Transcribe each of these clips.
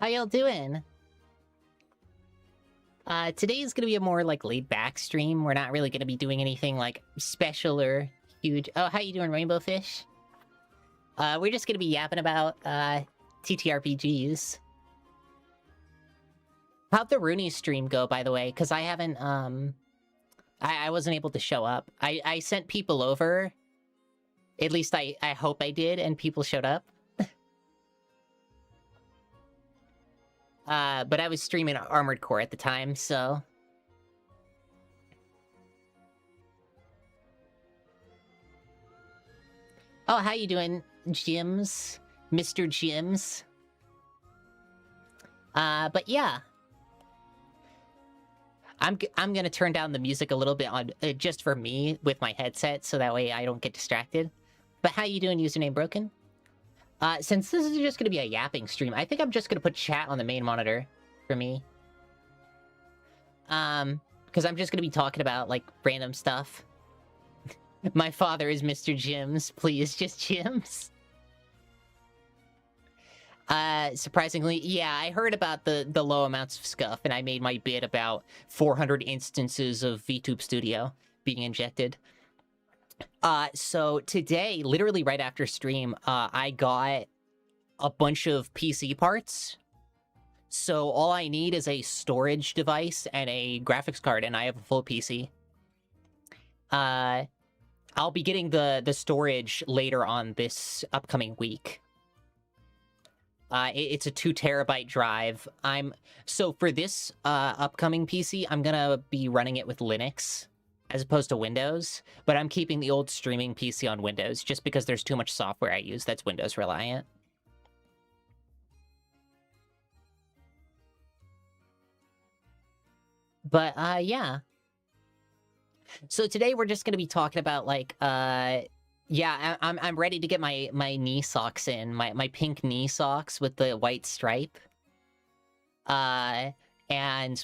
How y'all doing? Today is gonna be a more, like, laid-back stream. We're not really gonna be doing anything, like, special or huge. Oh, how you doing, Rainbow Fish? We're just gonna be yapping about, TTRPGs. How'd the Rooney stream go, by the way? Because I haven't, I wasn't able to show up. I sent people over. At least I hope I did, and people showed up. But I was streaming Armored Core at the time, so... Oh, how you doing, Jims? Mr. Jims? But yeah. I'm gonna turn down the music a little bit on just for me with my headset, so that way I don't get distracted. But how you doing, username Broken? Since this is just gonna be a yapping stream, I think I'm just gonna put chat on the main monitor for me. Because I'm just gonna be talking about, like, random stuff. My father is Mr. Jims. Please, just Jims. Surprisingly, yeah, I heard about the low amounts of scuff, and I made my bid about 400 instances of VTube Studio being injected. So today, literally right after stream, I got a bunch of PC parts. So all I need is a storage device and a graphics card, and I have a full PC. I'll be getting the storage later on this upcoming week. It's a 2 terabyte drive. So for this upcoming PC, I'm gonna be running it with Linux as opposed to Windows, but I'm keeping the old streaming PC on Windows just because there's too much software I use that's Windows reliant. But yeah. So today we're just gonna be talking about, like, yeah, I'm ready to get my knee socks in, my pink knee socks with the white stripe, and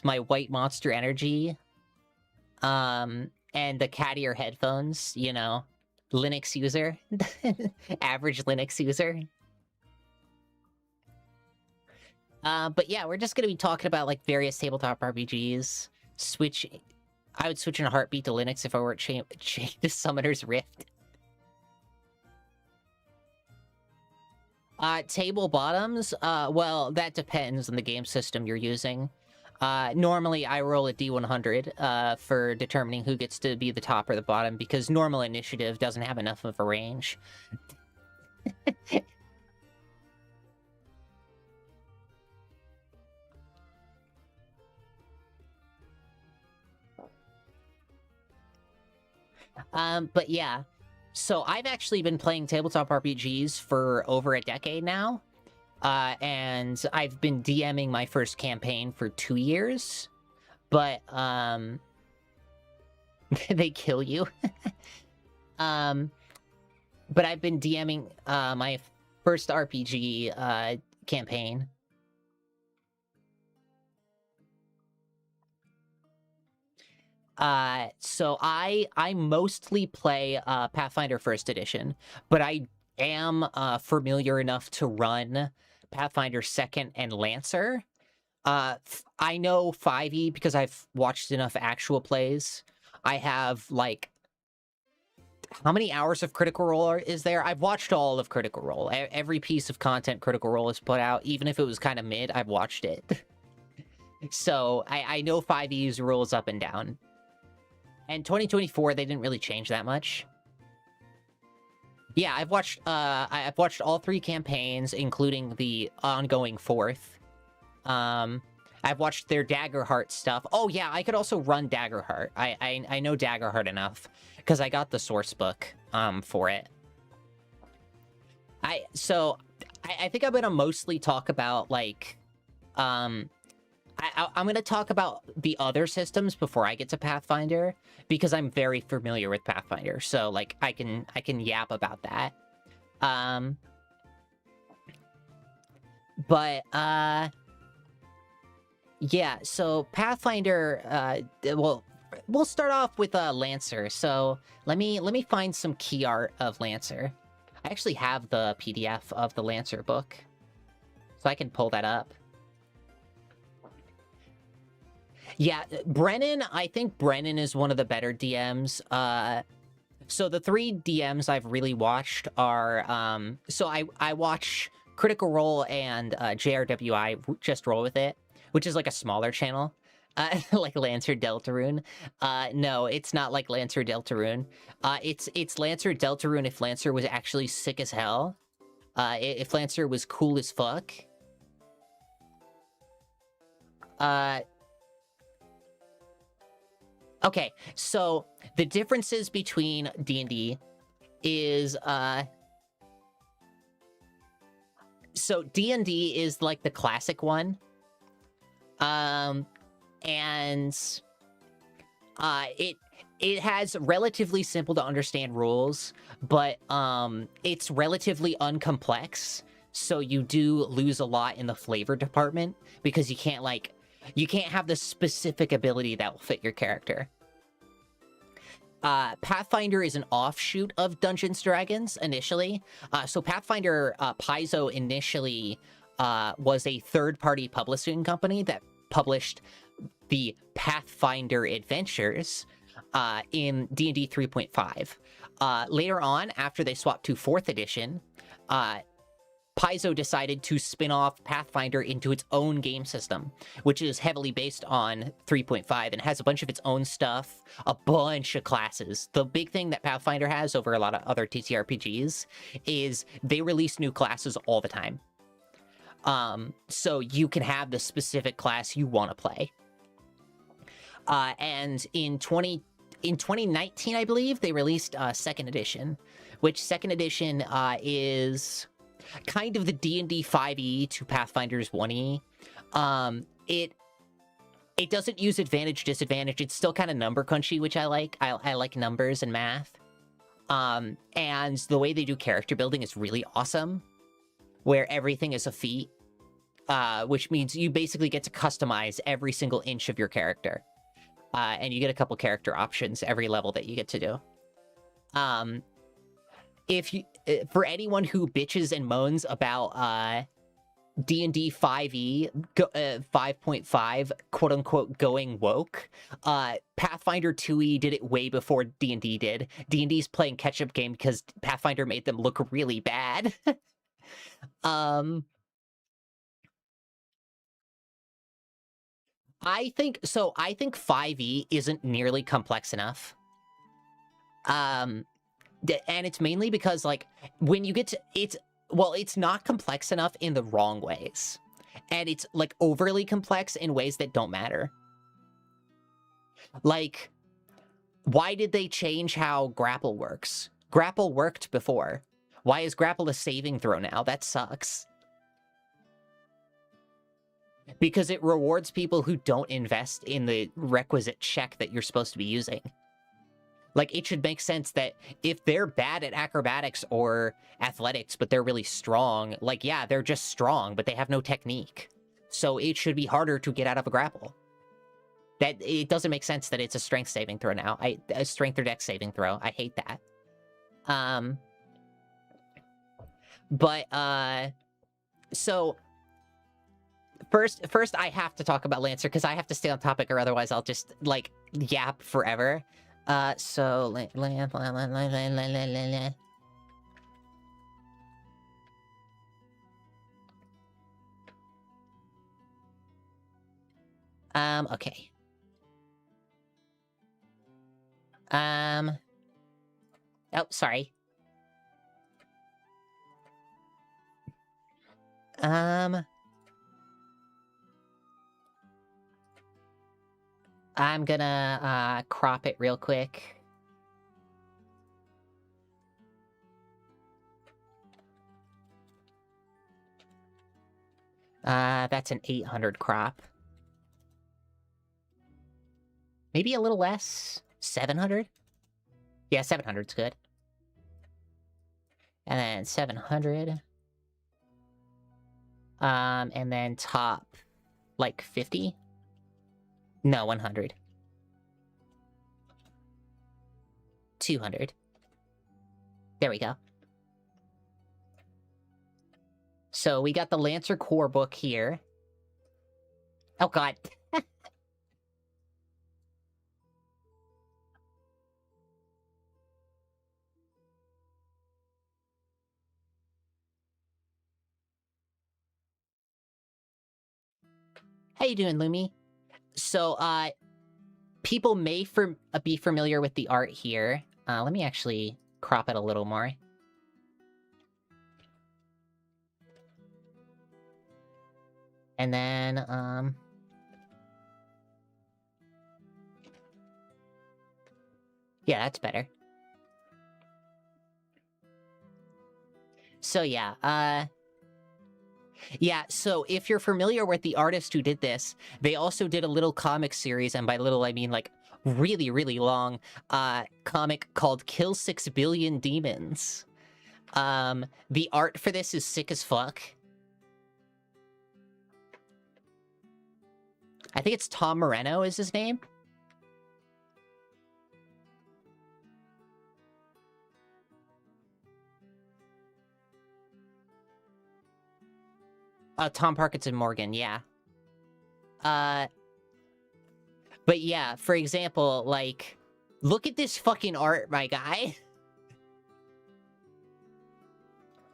my white Monster Energy, and the cat ear headphones. You know, Linux user, average Linux user. But yeah, we're just gonna be talking about, like, various tabletop RPGs. I would switch in a heartbeat to Linux if I were to Summoner's Rift. Table bottoms? Well, that depends on the game system you're using. Normally, I roll a D100 for determining who gets to be the top or the bottom, because normal initiative doesn't have enough of a range. But yeah. So I've actually been playing tabletop RPGs for over a decade now. And I've been DMing my first campaign for 2 years. But, they kill you. But I've been DMing, my first RPG, campaign. So I mostly play Pathfinder 1st Edition, but I am familiar enough to run Pathfinder 2nd and Lancer. I know 5e because I've watched enough actual plays. I have, like... How many hours of Critical Role is there? I've watched all of Critical Role. Every piece of content Critical Role has put out, even if it was kind of mid, I've watched it. So I know 5e's rules up and down. And 2024, they didn't really change that much. Yeah, I've watched all 3 campaigns, including the ongoing 4th. I've watched their Daggerheart stuff. Oh yeah, I could also run Daggerheart. I know Daggerheart enough because I got the source book for it. I think I'm gonna mostly talk about, like, I'm going to talk about the other systems before I get to Pathfinder, because I'm very familiar with Pathfinder, so, like, I can yap about that. But, yeah, so Pathfinder, well, we'll start off with Lancer. So let me find some key art of Lancer. I actually have the PDF of the Lancer book, so I can pull that up. Yeah, Brennan, I think Brennan is one of the better DMs. So the 3 DMs I've really watched are, so I watch Critical Role and JRWI, Just Roll With It, which is like a smaller channel, like Lancer Deltarune. No, it's not like Lancer Deltarune. It's Lancer Deltarune if Lancer was actually sick as hell. If Lancer was cool as fuck. Okay, so the differences between D&D is, so D&D is like the classic one. And it has relatively simple to understand rules, but it's relatively uncomplex. So you do lose a lot in the flavor department because you can't have the specific ability that will fit your character. Pathfinder is an offshoot of Dungeons & Dragons initially. So Pathfinder, Paizo initially was a third-party publishing company that published the Pathfinder Adventures in D&D 3.5. Later on, after they swapped to 4th edition, Paizo decided to spin off Pathfinder into its own game system, which is heavily based on 3.5 and has a bunch of its own stuff, a bunch of classes. The big thing that Pathfinder has over a lot of other TTRPGs is they release new classes all the time. So you can have the specific class you want to play. And in 2019, I believe, they released 2nd edition, which 2nd edition is kind of the D&D 5e to Pathfinder's 1e. It doesn't use advantage, disadvantage. It's still kind of number crunchy, which I like. I like numbers and math. And the way they do character building is really awesome, where everything is a feat, which means you basically get to customize every single inch of your character. And you get a couple character options every level that you get to do. If you, for anyone who bitches and moans about D&D 5e 5.5 quote unquote going woke, Pathfinder 2e did it way before D&D did. D&D's playing catch-up game because Pathfinder made them look really bad. I think 5e isn't nearly complex enough. And it's mainly because, like, when you get to it's not complex enough in the wrong ways, and it's like overly complex in ways that don't matter. Like, why did they change how grapple works? Grapple worked before. Why is grapple a saving throw now? That sucks. Because it rewards people who don't invest in the requisite check that you're supposed to be using. Like, it should make sense that if they're bad at acrobatics or athletics, but they're really strong, like, yeah, they're just strong, but they have no technique. So it should be harder to get out of a grapple. That it doesn't make sense that it's a strength saving throw now. A strength or dex saving throw. I hate that. So first I have to talk about Lancer because I have to stay on topic, or otherwise I'll just like yap forever. So okay. Oh, sorry. I'm gonna crop it real quick. That's an 800 crop. Maybe a little less. 700? Yeah, 700's good. And then 700. And then top, like 50? No, 100. 200. There we go. So we got the Lancer core book here. Oh god. How you doing, Lumi? So, people may be familiar with the art here. Let me actually crop it a little more. And then, yeah, that's better. So, yeah, so if you're familiar with the artist who did this, they also did a little comic series, and by little I mean like really, really long, comic called Kill 6 Billion Demons. The art for this is sick as fuck. I think it's Tom Moreno is his name. Tom Parkinson Morgan, yeah. But yeah, for example, like, look at this fucking art, my guy.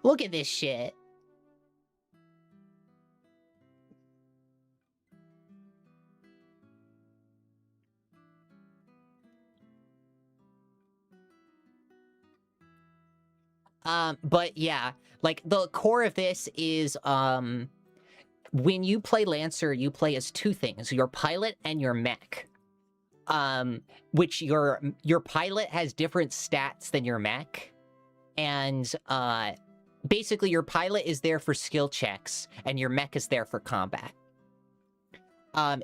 Look at this shit. But yeah, like, the core of this is, when you play Lancer, you play as two things, your pilot and your mech. Which your pilot has different stats than your mech. And, basically your pilot is there for skill checks, and your mech is there for combat.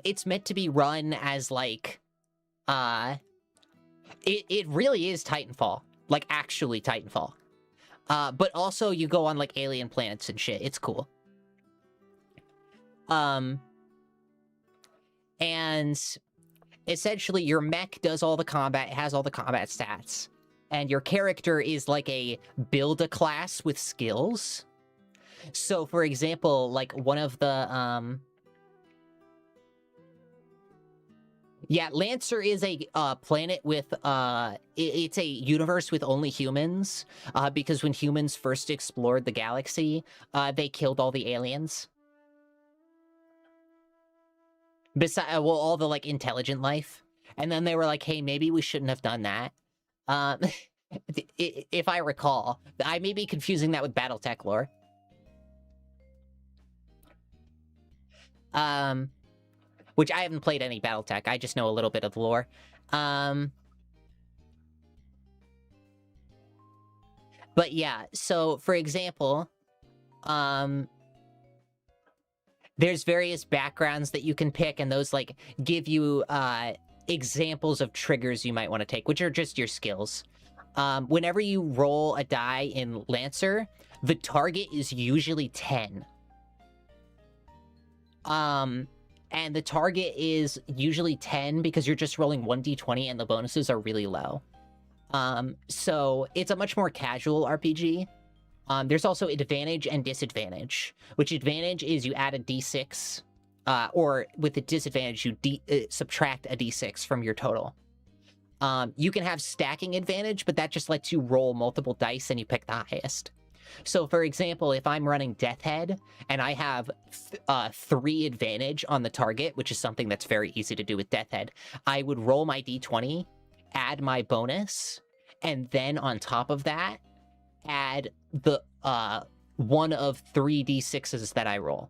It's meant to be run as, like, it really is Titanfall. Like, actually Titanfall. But also you go on, like, alien planets and shit. It's cool. And essentially your mech does all the combat, it has all the combat stats. And your character is like a build-a-class with skills. So, for example, like, one of the, yeah, Lancer is a planet with, it's a universe with only humans, because when humans first explored the galaxy, they killed all the aliens. Besides, well, all the, like, intelligent life. And then they were like, hey, maybe we shouldn't have done that. If I recall. I may be confusing that with Battletech lore. Which I haven't played any Battletech, I just know a little bit of the lore. But yeah, so, for example, there's various backgrounds that you can pick, and those, like, give you, examples of triggers you might want to take, which are just your skills. Whenever you roll a die in Lancer, the target is usually 10. And the target is usually 10 because you're just rolling 1d20 and the bonuses are really low. So it's a much more casual RPG. There's also advantage and disadvantage, which advantage is you add a d6, or with the disadvantage, you subtract a d6 from your total. You can have stacking advantage, but that just lets you roll multiple dice and you pick the highest. So, for example, if I'm running Death Head and I have 3 advantage on the target, which is something that's very easy to do with Death Head, I would roll my d20, add my bonus, and then on top of that, add the one of 3 d6s that I roll.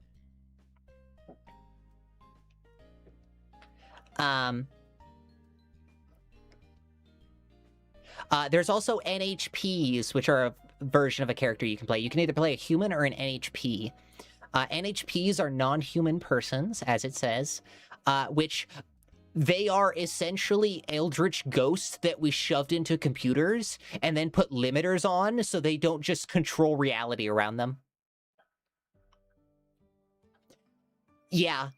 There's also NHPs, which are a version of a character you can play. You can either play a human or an NHP. NHPs are non-human persons, as it says, which they are essentially eldritch ghosts that we shoved into computers and then put limiters on so they don't just control reality around them. Yeah.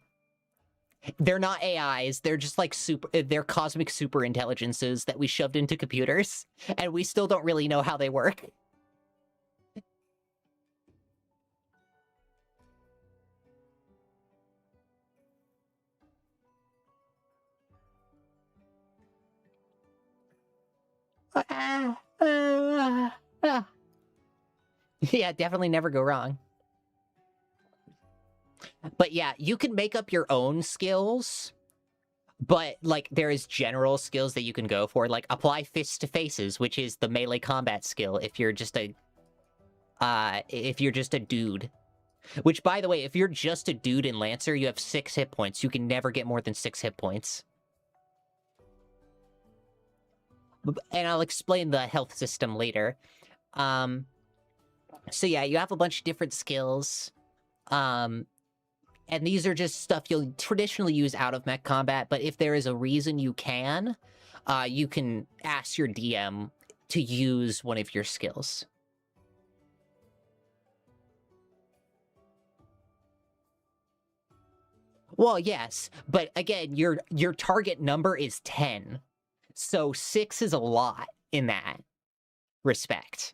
They're not AIs, they're just like they're cosmic super intelligences that we shoved into computers, and we still don't really know how they work. Yeah, definitely never go wrong. But yeah, you can make up your own skills, but like there is general skills that you can go for, like apply fists to faces, which is the melee combat skill if you're just a dude. Which, by the way, if you're just a dude in Lancer, you have 6 hit points. You can never get more than 6 hit points. And I'll explain the health system later. So yeah, you have a bunch of different skills. And these are just stuff you'll traditionally use out of mech combat, but if there is a reason you can ask your DM to use one of your skills. Well, yes, but again, your target number is 10. So 6 is a lot in that respect.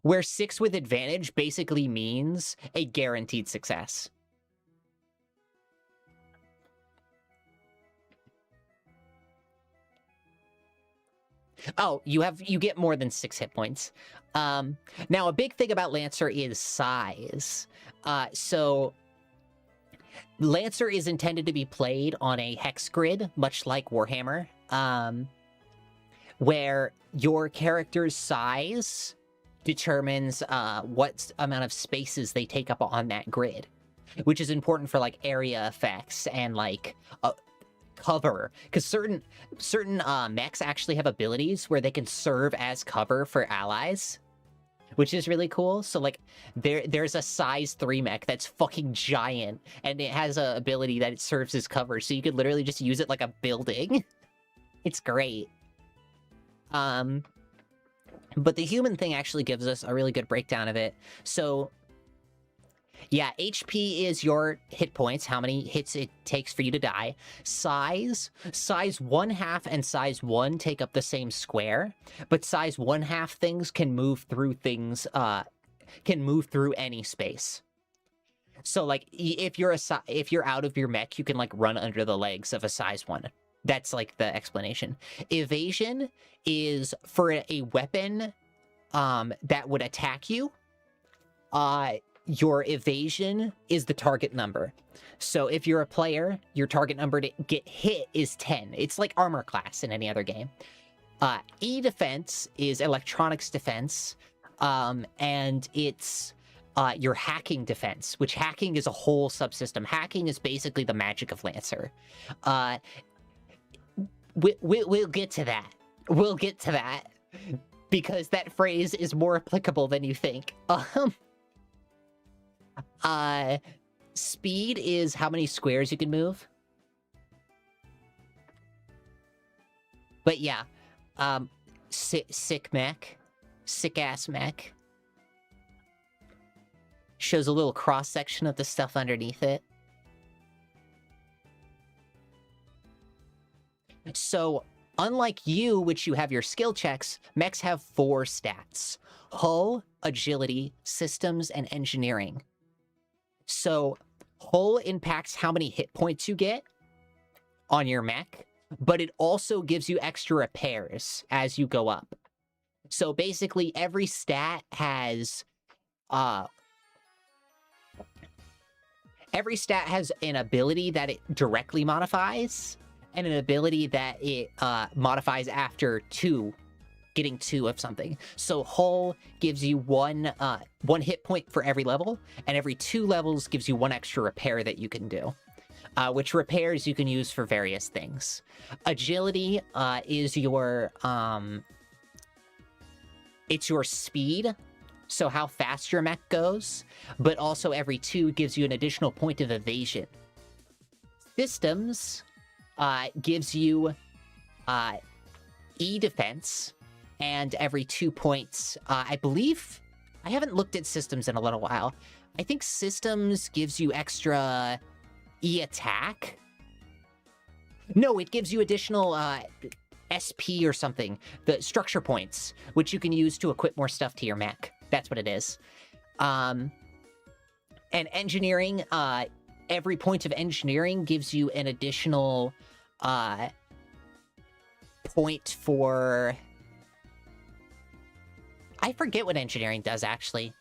Where 6 with advantage basically means a guaranteed success. Oh, you get more than 6 hit points. Now, a big thing about Lancer is size. So Lancer is intended to be played on a hex grid, much like Warhammer, where your character's size determines what amount of spaces they take up on that grid, which is important for like area effects and like cover, because certain mechs actually have abilities where they can serve as cover for allies, which is really cool. So like there's a size 3 mech that's fucking giant, and it has a ability that it serves as cover, so you could literally just use it like a building. It's great. But the human thing actually gives us a really good breakdown of it. So yeah, HP is your hit points, how many hits it takes for you to die. Size 1/2 and size 1 take up the same square, but size 1/2 things can move through things, can move through any space. So like if you're out of your mech, you can like run under the legs of a size 1. That's like the explanation. Evasion is for a weapon that would attack you. Your evasion is the target number. So if you're a player, your target number to get hit is 10. It's like armor class in any other game. E-defense is electronics defense, and it's your hacking defense, which hacking is a whole subsystem. Hacking is basically the magic of Lancer. We'll get to that. We'll get to that, because that phrase is more applicable than you think. Speed is how many squares you can move. But yeah, sick ass mech. Shows a little cross section of the stuff underneath it. So, unlike you, which you have your skill checks, mechs have 4 stats: hull, agility, systems, and engineering. So, hull impacts how many hit points you get on your mech, but it also gives you extra repairs as you go up. So basically, every stat has an ability that it directly modifies, and an ability that it modifies after getting 2 of something. So hull gives you one hit point for every level, and every 2 levels gives you 1 extra repair that you can do, which repairs you can use for various things. Agility is your it's your speed, so how fast your mech goes, but also every 2 gives you an additional point of evasion. Systems gives you E-defense, and every 2 points, I believe, I haven't looked at systems in a little while. I think systems gives you extra E-attack. No, it gives you additional SP or something, the structure points, which you can use to equip more stuff to your mech. That's what it is. And engineering, every point of engineering gives you an additional point for... I forget what engineering does, actually.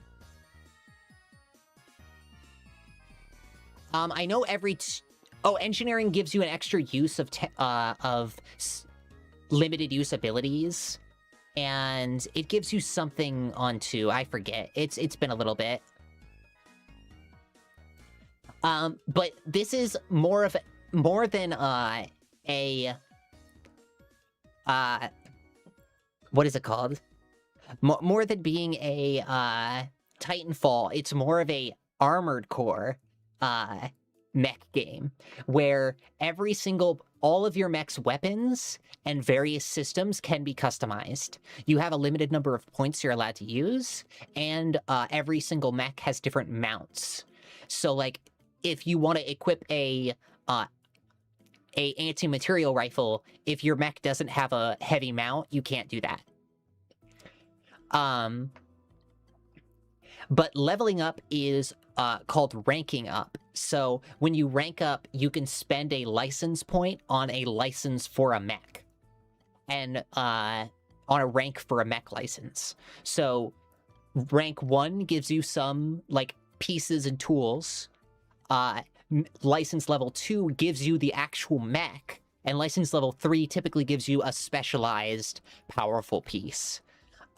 I know engineering gives you an extra use of limited use abilities, and it gives you something on 2. I forget. It's been a little bit. But this is more than what is it called? More than being a Titanfall, it's more of a Armored Core mech game, where all of your mech's weapons and various systems can be customized. You have a limited number of points you're allowed to use, and every single mech has different mounts. So, like, if you want to equip a anti-material rifle, if your mech doesn't have a heavy mount, you can't do that. But leveling up is called ranking up. So when you rank up, you can spend a license point on a license for a mech, and on a rank for a mech license. So rank 1 gives you some, like, pieces and tools. License level 2 gives you the actual mech, and license level 3 typically gives you a specialized, powerful piece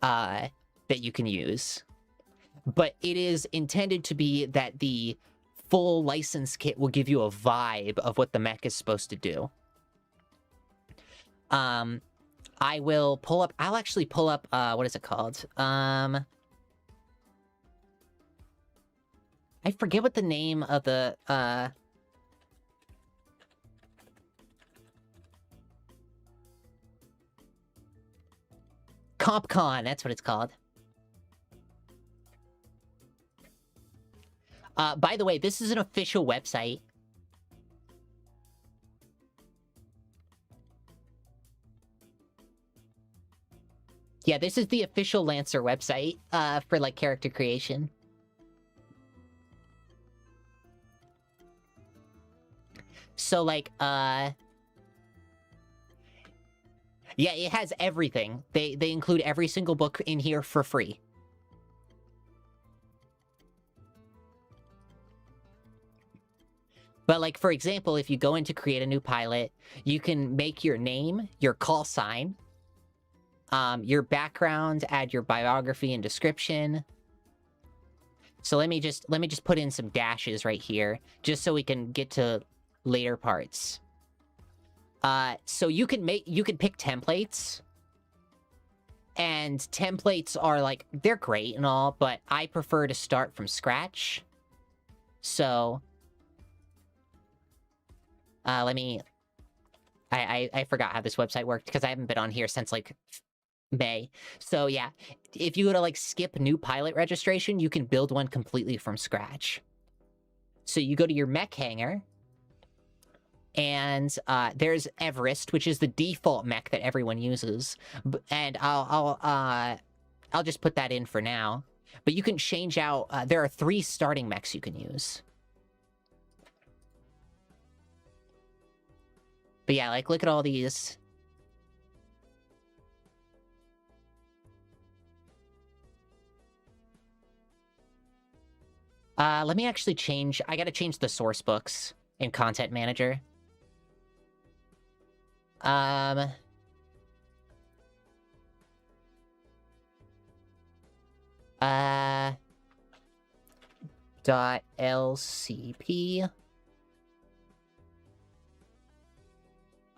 that you can use. But it is intended to be that the full license kit will give you a vibe of what the mech is supposed to do. I'll actually pull up, what is it called? I forget what the name of the, CompCon, that's what it's called. By the way, this is an official website. Yeah, this is the official Lancer website, for, like, character creation. So, like, yeah, it has everything. They include every single book in here for free. But, like, for example, if you go in to create a new pilot, you can make your name, your call sign, your background, add your biography and description. So let me just put in some dashes right here, just so we can get to later parts. So you can pick templates, and templates are, like, they're great and all, but I prefer to start from scratch. So I forgot how this website worked, because I haven't been on here since, like, May. So yeah, if you go to, like, skip new pilot registration, you can build one completely from scratch. So you go to your mech hangar, and there's Everest, which is the default mech that everyone uses, and I'll just put that in for now. But you can change out, there are 3 starting mechs you can use. But yeah, like, look at all these. Let me actually I gotta change the source books in Content Manager. .lcp.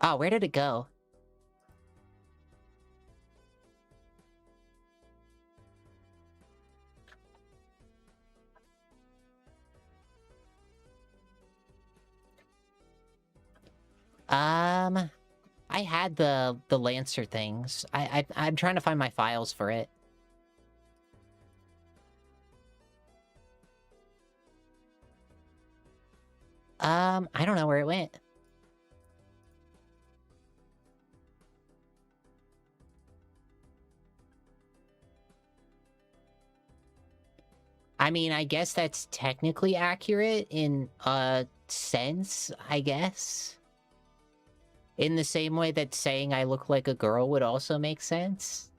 Oh, where did it go? I had the Lancer things. I'm trying to find my files for it. I don't know where it went. I mean, I guess that's technically accurate in a sense, I guess. In the same way that saying I look like a girl would also make sense.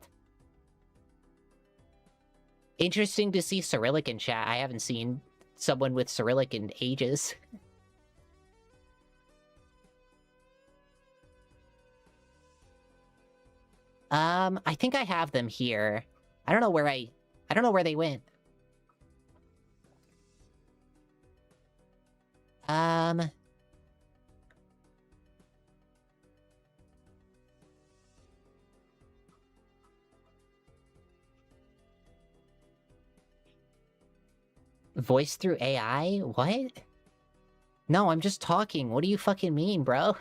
Interesting to see Cyrillic in chat. I haven't seen someone with Cyrillic in ages. I think I have them here. I don't know where they went. Voice through AI? What? No, I'm just talking. What do you fucking mean, bro?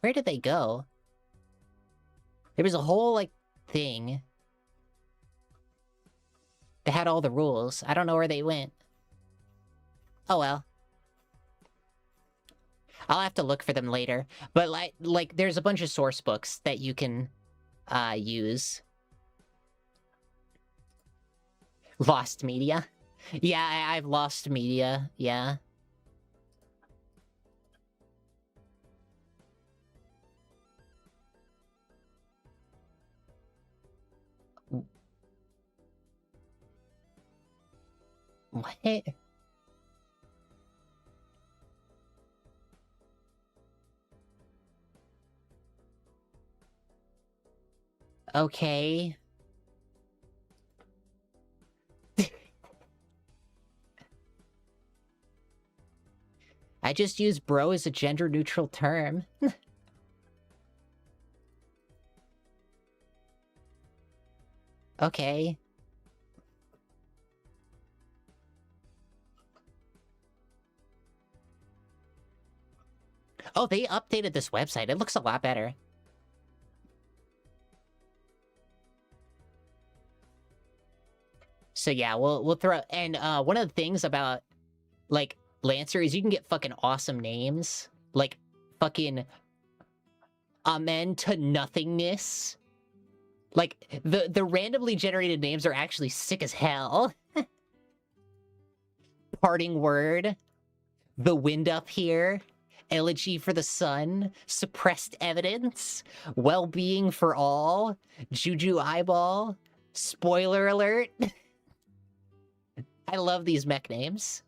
Where did they go? There was a whole, like, thing that had all the rules. I don't know where they went. Oh well. I'll have to look for them later. But, like there's a bunch of source books that you can, use. Lost media? Yeah, I've lost media, yeah. What? Okay. I just use bro as a gender-neutral term. Okay. Oh, they updated this website. It looks a lot better. So yeah, we'll throw... And one of the things about, like, Lancer is you can get fucking awesome names. Like, fucking... Amen to Nothingness. Like, the randomly generated names are actually sick as hell. Parting Word. The Wind Up Here. Elegy for the Sun. Suppressed Evidence. Well-Being for All. Juju Eyeball. Spoiler Alert. I love these mech names.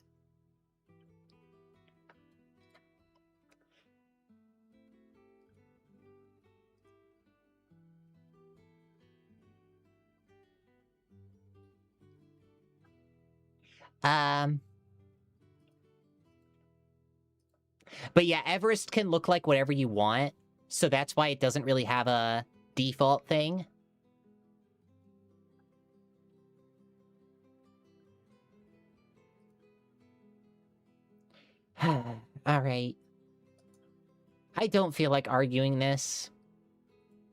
But yeah, Everest can look like whatever you want, so that's why it doesn't really have a default thing. Alright. I don't feel like arguing this.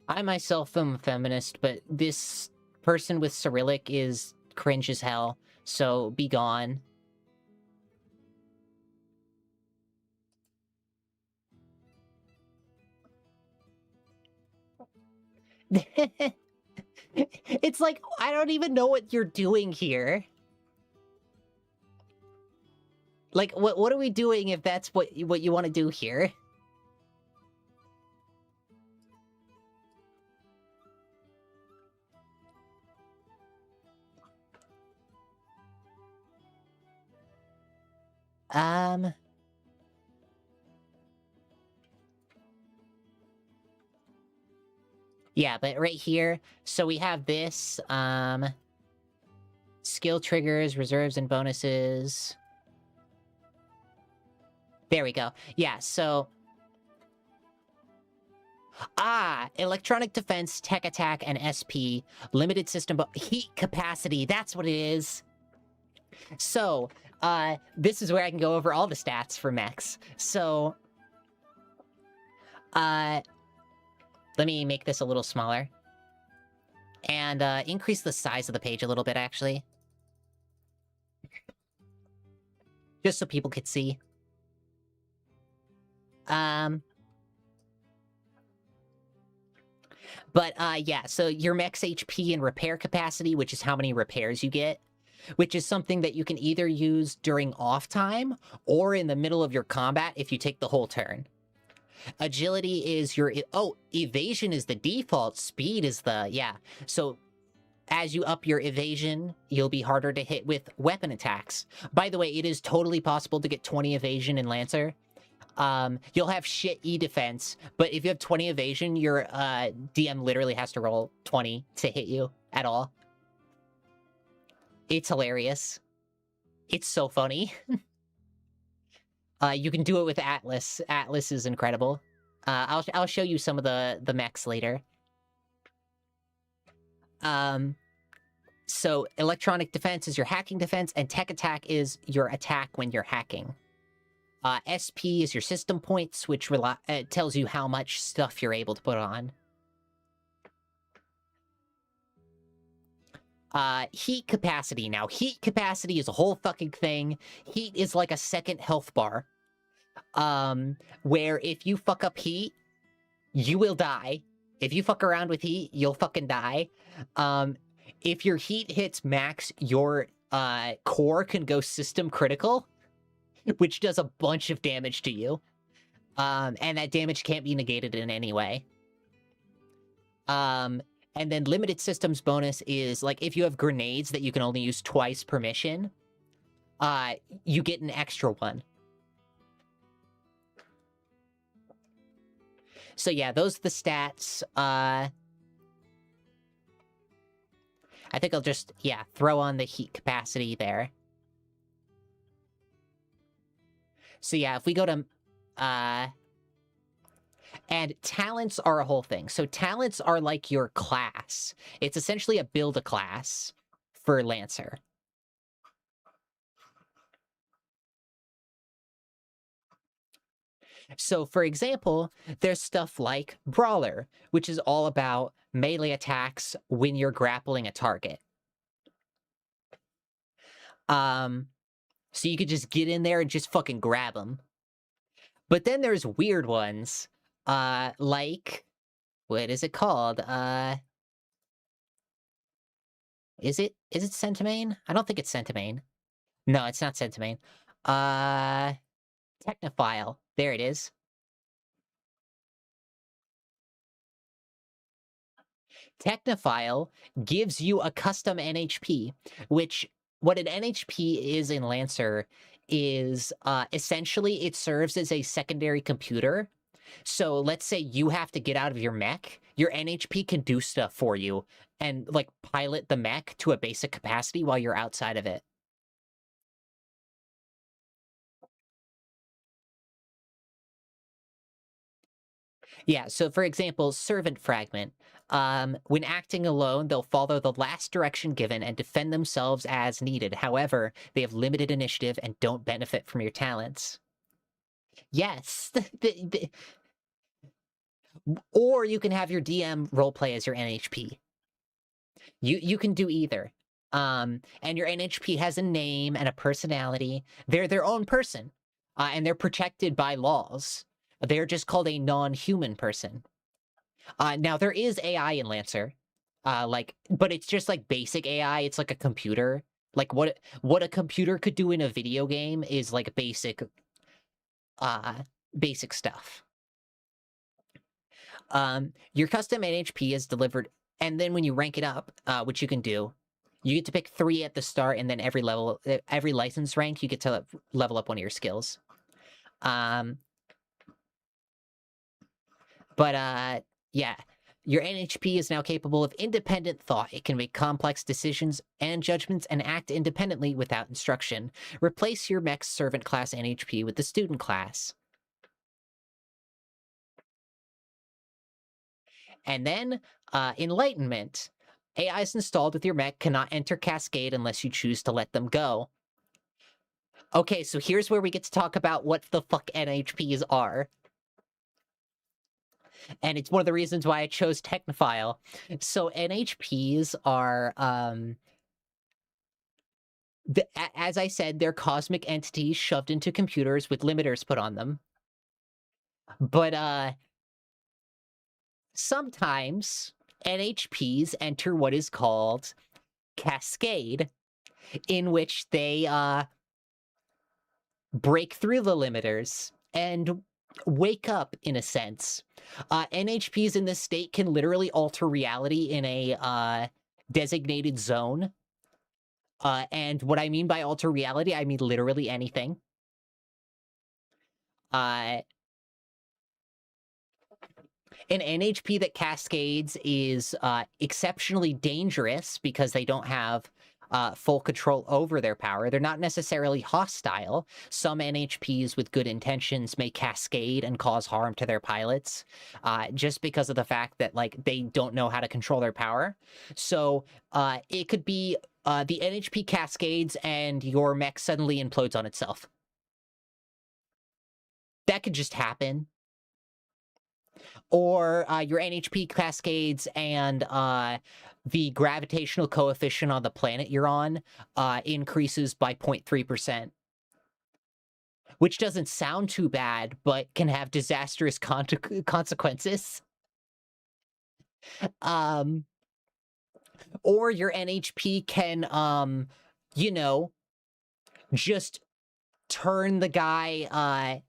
I myself am a feminist, but this person with Cyrillic is cringe as hell, so be gone. It's like, I don't even know what you're doing here. Like, what are we doing if that's what you want to do here? Yeah, but right here, so we have this, skill triggers, reserves, and bonuses. There we go. Yeah, so... electronic defense, tech attack, and SP. Limited system, heat capacity, that's what it is. So, this is where I can go over all the stats for mechs. So, let me make this a little smaller. And, increase the size of the page a little bit, actually. Just so people could see. But, yeah, so your mech's HP and repair capacity, which is how many repairs you get, which is something that you can either use during off time or in the middle of your combat if you take the whole turn. Agility is your... Oh, evasion is the default. Speed is the... Yeah. So, As you up your evasion, you'll be harder to hit with weapon attacks. By the way, it is totally possible to get 20 evasion in Lancer. You'll have shit E-defense, but if you have 20 evasion, your DM literally has to roll 20 to hit you at all. It's hilarious. It's so funny. You can do it with Atlas. Atlas is incredible. I'll show you some of the mechs later. So electronic defense is your hacking defense, and tech attack is your attack when you're hacking. SP is your system points, which tells you how much stuff you're able to put on. Heat capacity. Now, heat capacity is a whole fucking thing. Heat is like a second health bar. Where if you fuck up heat, you will die. If you fuck around with heat, you'll fucking die. If your heat hits max, your core can go system critical, which does a bunch of damage to you. And that damage can't be negated in any way. And then limited systems bonus is, like, if you have grenades that you can only use twice per mission, you get an extra one. So yeah, those are the stats. I think I'll just, throw on the heat capacity there. So yeah, if we go to, and talents are a whole thing. So talents are like your class. It's essentially a build a class for Lancer. So, for example, there's stuff like Brawler, which is all about melee attacks when you're grappling a target. So you could just get in there and just fucking grab them. But then there's weird ones, like, what is it called? Is it Centimane? I don't think it's Centimane. No, it's not Centimane. Technophile. There it is. Technophile gives you a custom NHP, which, what an NHP is in Lancer is, essentially it serves as a secondary computer. So let's say you have to get out of your mech, your NHP can do stuff for you and, like, pilot the mech to a basic capacity while you're outside of it. Yeah, so for example, Servant Fragment. When acting alone, they'll follow the last direction given and defend themselves as needed. However, they have limited initiative and don't benefit from your talents. Yes. Or you can have your DM roleplay as your NHP. You can do either. And your NHP has a name and a personality. They're their own person. And they're protected by laws. They're just called a non-human person. Now, there is AI in Lancer. But it's just like basic AI. It's like a computer. Like what a computer could do in a video game is like basic stuff. Your custom NHP is delivered, and then when you rank it up, which you can do, you get to pick 3 at the start, and then every license rank, you get to level up one of your skills. Yeah, your NHP is now capable of independent thought. It can make complex decisions and judgments and act independently without instruction. Replace your mech's servant class NHP with the student class. And then, Enlightenment. AIs installed with your mech cannot enter Cascade unless you choose to let them go. Okay, so here's where we get to talk about what the fuck NHPs are. And it's one of the reasons why I chose Technophile. So NHPs are, as I said, they're cosmic entities shoved into computers with limiters put on them. But, sometimes NHPs enter what is called Cascade, in which they, break through the limiters and wake up, in a sense. NHPs in this state can literally alter reality in a designated zone. And what I mean by alter reality, I mean literally anything. An NHP that cascades is exceptionally dangerous because they don't have full control over their power. They're not necessarily hostile. Some NHPs with good intentions may cascade and cause harm to their pilots, just because of the fact that like they don't know how to control their power. So it could be the NHP cascades and your mech suddenly implodes on itself. That could just happen. Or your NHP cascades and the gravitational coefficient on the planet you're on increases by 0.3%, which doesn't sound too bad, but can have disastrous consequences. Or your NHP can, just turn the guy,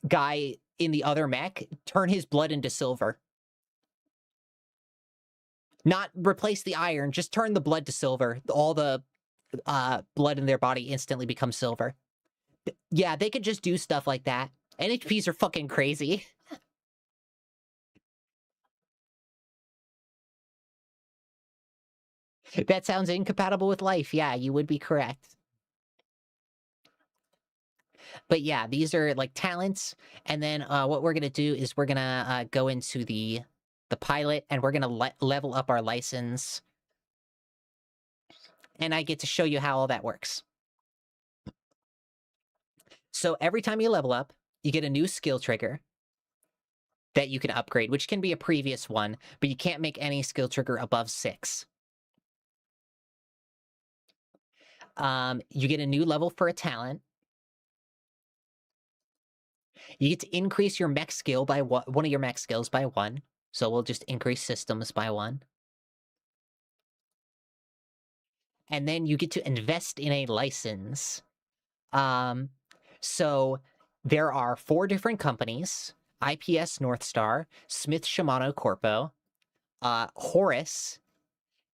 guy in the other mech, turn his blood into silver. Not replace the iron, just turn the blood to silver. All the blood in their body instantly becomes silver. Yeah, they could just do stuff like that. NHPs are fucking crazy. That sounds incompatible with life. Yeah, you would be correct. But yeah, these are like talents. And then what we're gonna do is we're gonna go into the pilot, and we're gonna level up our license. And I get to show you how all that works. So every time you level up, you get a new skill trigger that you can upgrade, which can be a previous one, but you can't make any skill trigger above 6. You get a new level for a talent. You get to increase your mech skill by one of your mech skills by 1. So we'll just increase systems by 1. And then you get to invest in a license. So there are 4 different companies: IPS Northstar, Smith Shimano Corpo, Horus,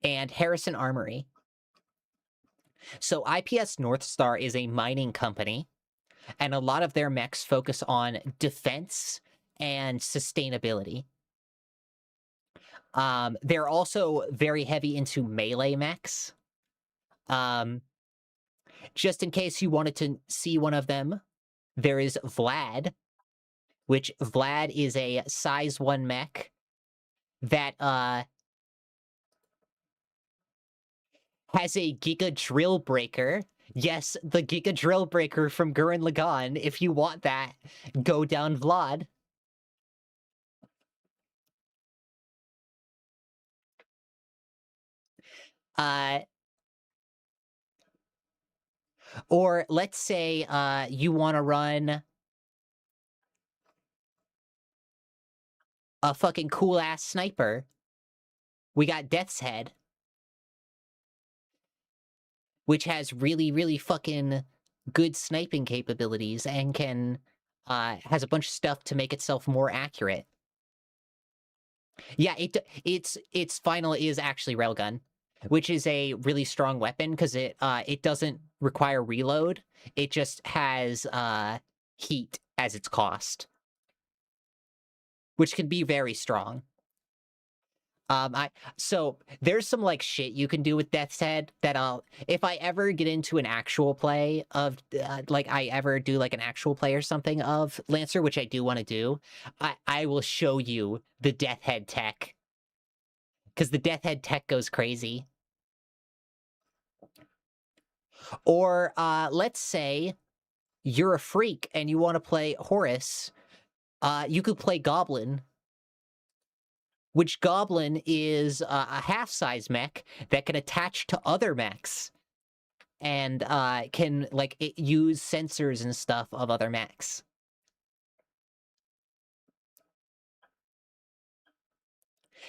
and Harrison Armory. So IPS Northstar is a mining company, and a lot of their mechs focus on defense and sustainability. They're also very heavy into melee mechs. Just in case you wanted to see one of them, there is Vlad, which Vlad is a size 1 mech that has a Giga Drill Breaker. Yes, the Giga Drill Breaker from Gurren Lagann. If you want that, go down Vlad. Or let's say you want to run a fucking cool-ass sniper. We got Death's Head, which has really, really fucking good sniping capabilities and can has a bunch of stuff to make itself more accurate. Yeah, its final is actually railgun, which is a really strong weapon because it doesn't require reload. It just has heat as its cost, which can be very strong. So there's some like shit you can do with Death's Head that if I ever get into an actual play of like I ever do like an actual play or something of Lancer, which I do want to do, I will show you the Death Head tech, because the Death Head tech goes crazy. Or let's say you're a freak and you want to play Horus, you could play Goblin, which Goblin is a half-size mech that can attach to other mechs and can like use sensors and stuff of other mechs.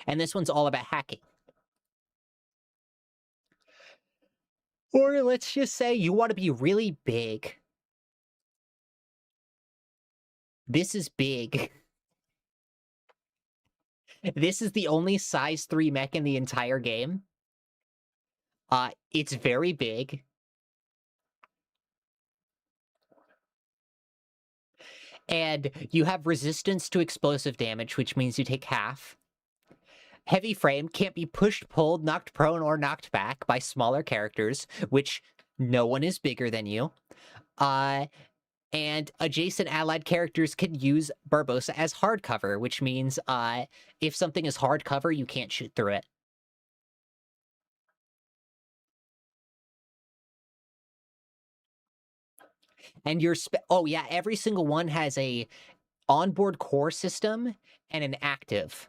And this one's all about hacking. Or let's just say you want to be really big. This is big. This is the only size 3 mech in the entire game. It's very big. And you have resistance to explosive damage, which means you take half. Heavy frame, can't be pushed, pulled, knocked prone, or knocked back by smaller characters, which no one is bigger than you. And adjacent allied characters can use Barbosa as hard cover, which means if something is hard cover, you can't shoot through it. And your oh yeah, every single one has a onboard core system and an active.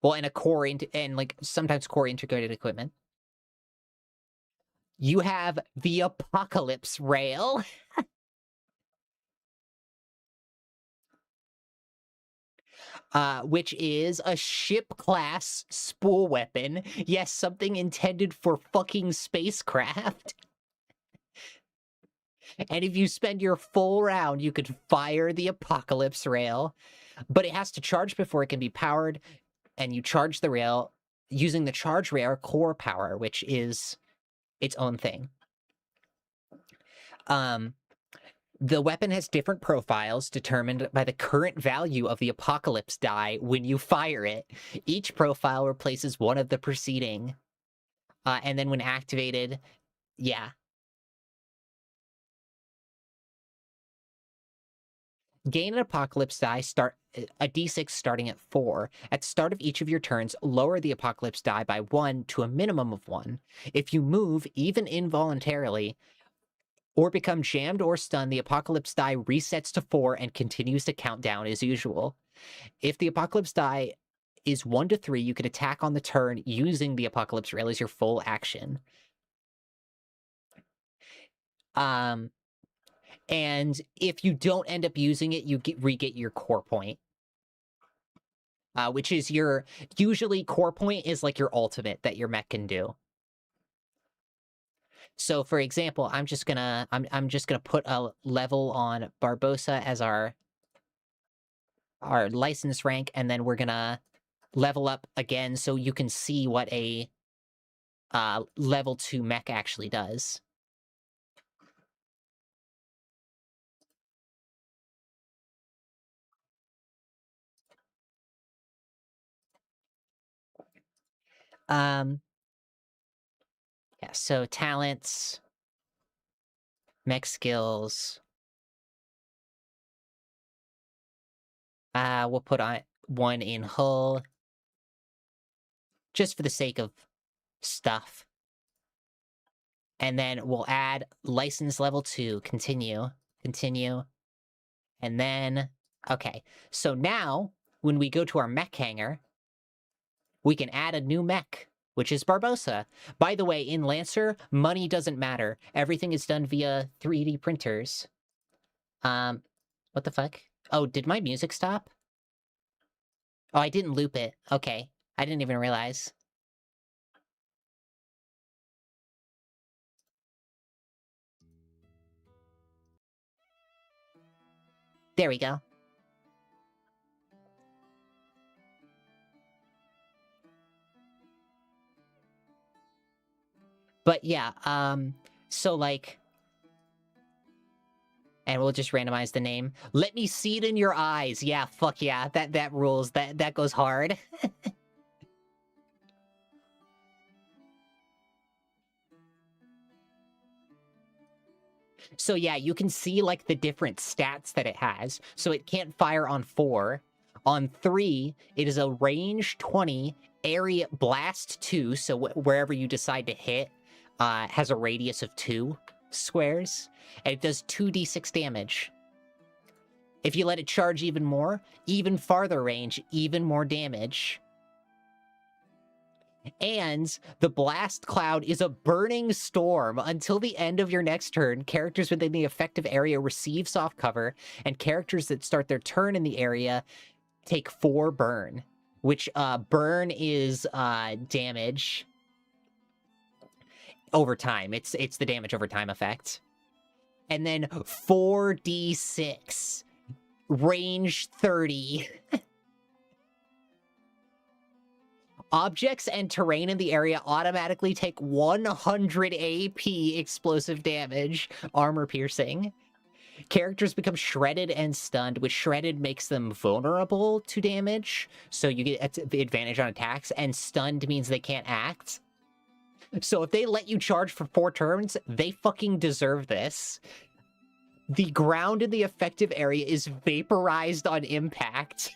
Well, and a core and like sometimes core integrated equipment. You have the Apocalypse Rail. Which is a ship class spool weapon. Yes, something intended for fucking spacecraft. And if you spend your full round, you could fire the Apocalypse Rail. But it has to charge before it can be powered, and you charge the rail using the charge rail core power, which is its own thing. The weapon has different profiles determined by the current value of the Apocalypse die when you fire it. Each profile replaces one of the preceding. And then when activated, yeah. Gain an Apocalypse die, start a d6 starting at 4. At the start of each of your turns, lower the Apocalypse die by 1 to a minimum of 1. If you move, even involuntarily, or become jammed or stunned, the Apocalypse die resets to 4 and continues to count down as usual. If the Apocalypse die is 1 to 3, you can attack on the turn using the Apocalypse Rail as your full action. And if you don't end up using it, you re-get your core point. Which is usually core point is like your ultimate that your mech can do. So for example, I'm just gonna put a level on Barbosa as our license rank, and then we're gonna level up again so you can see what a level 2 mech actually does. Yeah, so talents, mech skills. We'll put on 1 in hull, just for the sake of stuff. And then we'll add license level 2, continue. And then, okay. So now, when we go to our mech hangar, we can add a new mech, which is Barbosa. By the way, in Lancer, money doesn't matter. Everything is done via 3D printers. What the fuck? Oh, did my music stop? Oh, I didn't loop it. Okay. I didn't even realize. There we go. But yeah, so like, and we'll just randomize the name. Let me see it in your eyes. Yeah, fuck yeah, that rules. That goes hard. So yeah, you can see like the different stats that it has. So it can't fire on 4. On 3, it is a range 20, area blast 2, so wherever you decide to hit has a radius of 2 squares, and it does 2d6 damage. If you let it charge even more, even farther range, even more damage. And the blast cloud is a burning storm. Until the end of your next turn, characters within the effective area receive soft cover, and characters that start their turn in the area take 4 burn, which burn is damage over time. It's the damage over time effect. And then 4d6. range 30. Objects and terrain in the area automatically take 100 AP explosive damage, armor piercing. Characters become shredded and stunned, which shredded makes them vulnerable to damage, so you get the advantage on attacks, and stunned means they can't act. So if they let you charge for 4 turns, they fucking deserve this. The ground in the effective area is vaporized on impact.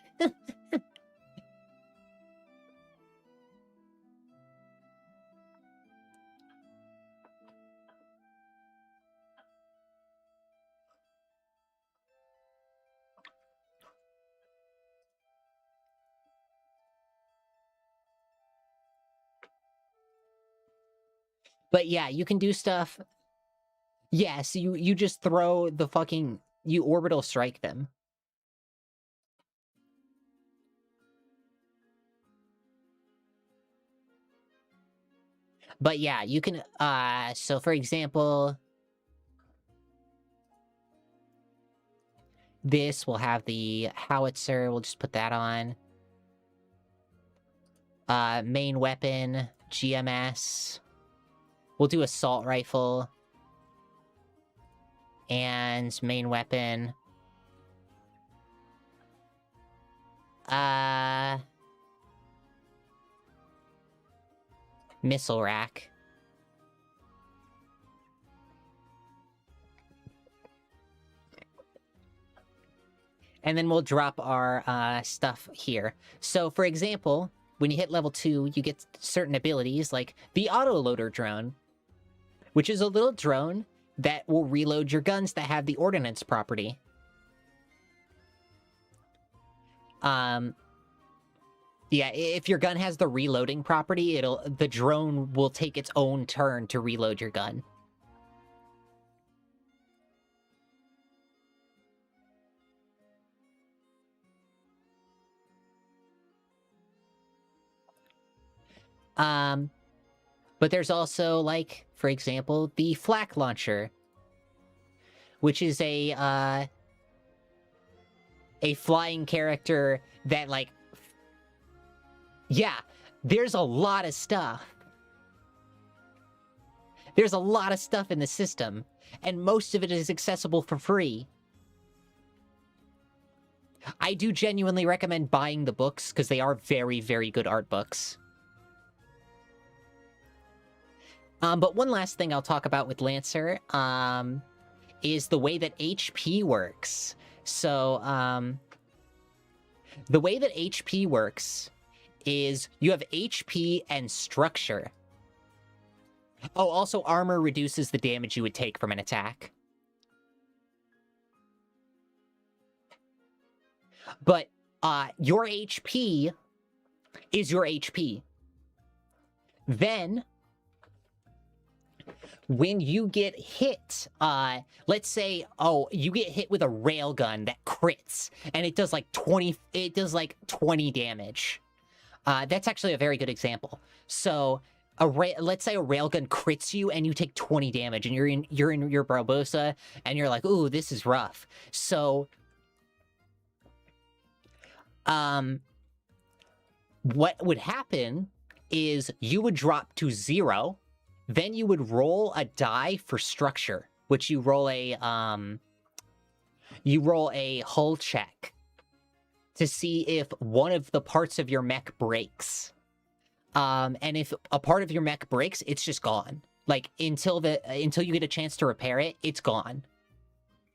But yeah, you can do stuff. Yes, you just throw the fucking... You orbital strike them. But yeah, you can... So for example... This will have the howitzer. We'll just put that on. Main weapon, GMS. We'll do assault rifle. And main weapon. Missile rack. And then we'll drop our stuff here. So, for example, when you hit level 2, you get certain abilities, like the autoloader drone, which is a little drone that will reload your guns that have the ordnance property. Yeah, if your gun has the reloading property, the drone will take its own turn to reload your gun. But there's also, like, for example, the flak launcher, which is a flying character that, like... Yeah, there's a lot of stuff. There's a lot of stuff in the system, and most of it is accessible for free. I do genuinely recommend buying the books, because they are very, very good art books. But one last thing I'll talk about with Lancer, is the way that HP works. So, the way that HP works is you have HP and structure. Oh, also armor reduces the damage you would take from an attack. But, your HP is your HP. Then... when you get hit, let's say, you get hit with a railgun that crits, and it does like 20 damage. That's actually a very good example. So, let's say a railgun crits you, and you take 20 damage, and you're in your Barbosa, and you're like, ooh, this is rough. So, what would happen is you would drop to 0. Then you would roll a die for structure, which you roll a hull check to see if one of the parts of your mech breaks. And if a part of your mech breaks, it's just gone. Like, until you get a chance to repair it, it's gone.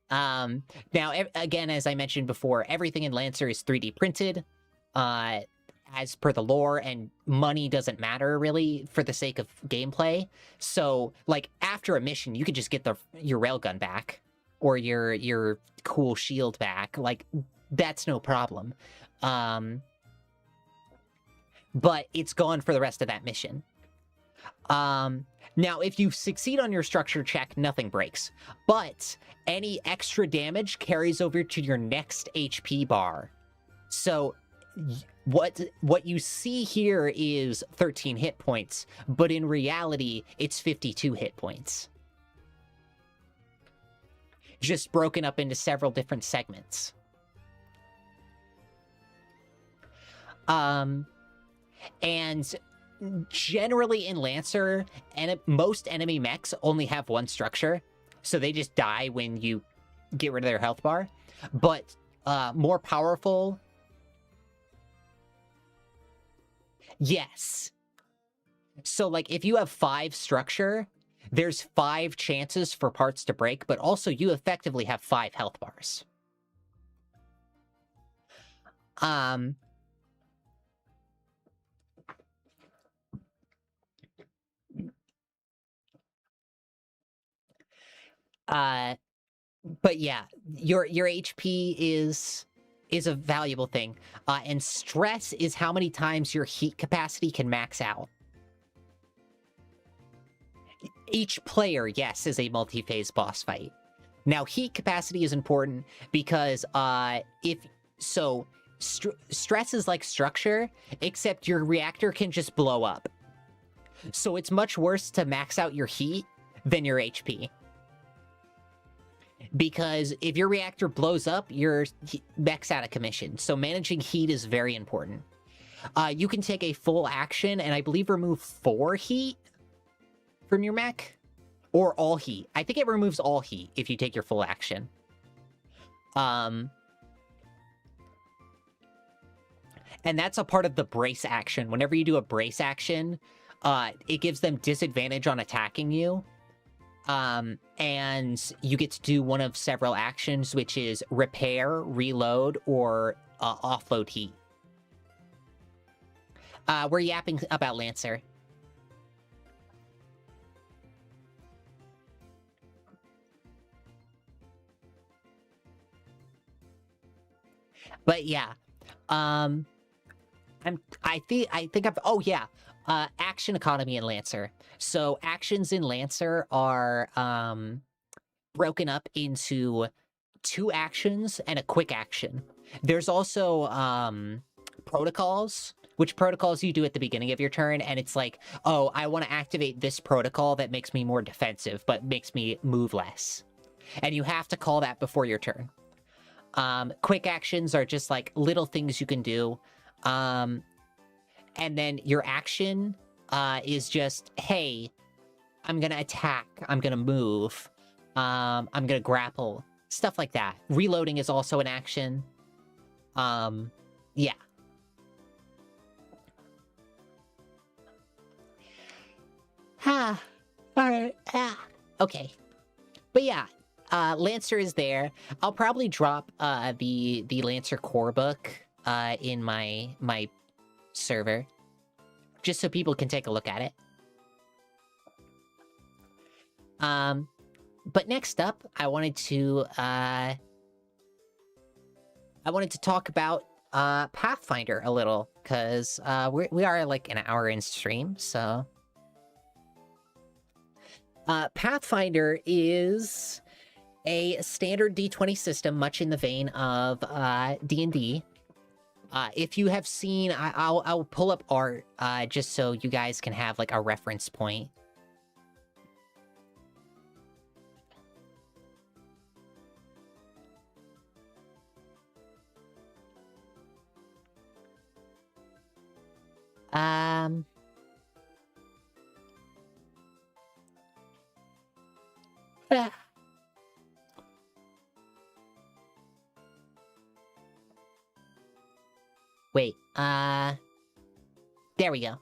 Now, again, as I mentioned before, everything in Lancer is 3D printed. As per the lore, and money doesn't matter, really, for the sake of gameplay. So, like, after a mission, you could just get your railgun back, or your cool shield back. Like, that's no problem. But it's gone for the rest of that mission. Now, if you succeed on your structure check, nothing breaks. But any extra damage carries over to your next HP bar. So... What you see here is 13 hit points, but in reality, it's 52 hit points. Just broken up into several different segments. And generally in Lancer, most enemy mechs only have one structure, so they just die when you get rid of their health bar. But more powerful... Yes. So, like, if you have 5 structure, there's 5 chances for parts to break, but also you effectively have 5 health bars. But yeah, your HP is a valuable thing. And stress is how many times your heat capacity can max out. Each player, yes, is a multi-phase boss fight. Now, heat capacity is important because stress is like structure, except your reactor can just blow up. So it's much worse to max out your heat than your HP. Because if your reactor blows up, your mech's out of commission. So managing heat is very important. You can take a full action and I believe remove 4 heat from your mech. Or all heat. I think it removes all heat if you take your full action. And that's a part of the brace action. Whenever you do a brace action, it gives them disadvantage on attacking you. And you get to do one of several actions, which is repair, reload, or offload heat. We're yapping about Lancer. But yeah, I think I've... Oh yeah, action economy in Lancer. So actions in Lancer are broken up into 2 actions and a quick action. There's also protocols, which protocols you do at the beginning of your turn, and it's like, oh, I want to activate this protocol that makes me more defensive, but makes me move less. And you have to call that before your turn. Quick actions are just like little things you can do. And then your action is just, hey, I'm gonna attack, I'm gonna move, I'm gonna grapple, stuff like that. Reloading is also an action. Yeah. Alright. Okay. But yeah, Lancer is there. I'll probably drop the Lancer core book in my server, just so people can take a look at it. But next up, I wanted to talk about Pathfinder a little, because we are like an hour in stream, so... Pathfinder is a standard D20 system, much in the vein of D&D. If you have seen, I'll pull up art just so you guys can have like a reference point. Wait, there we go.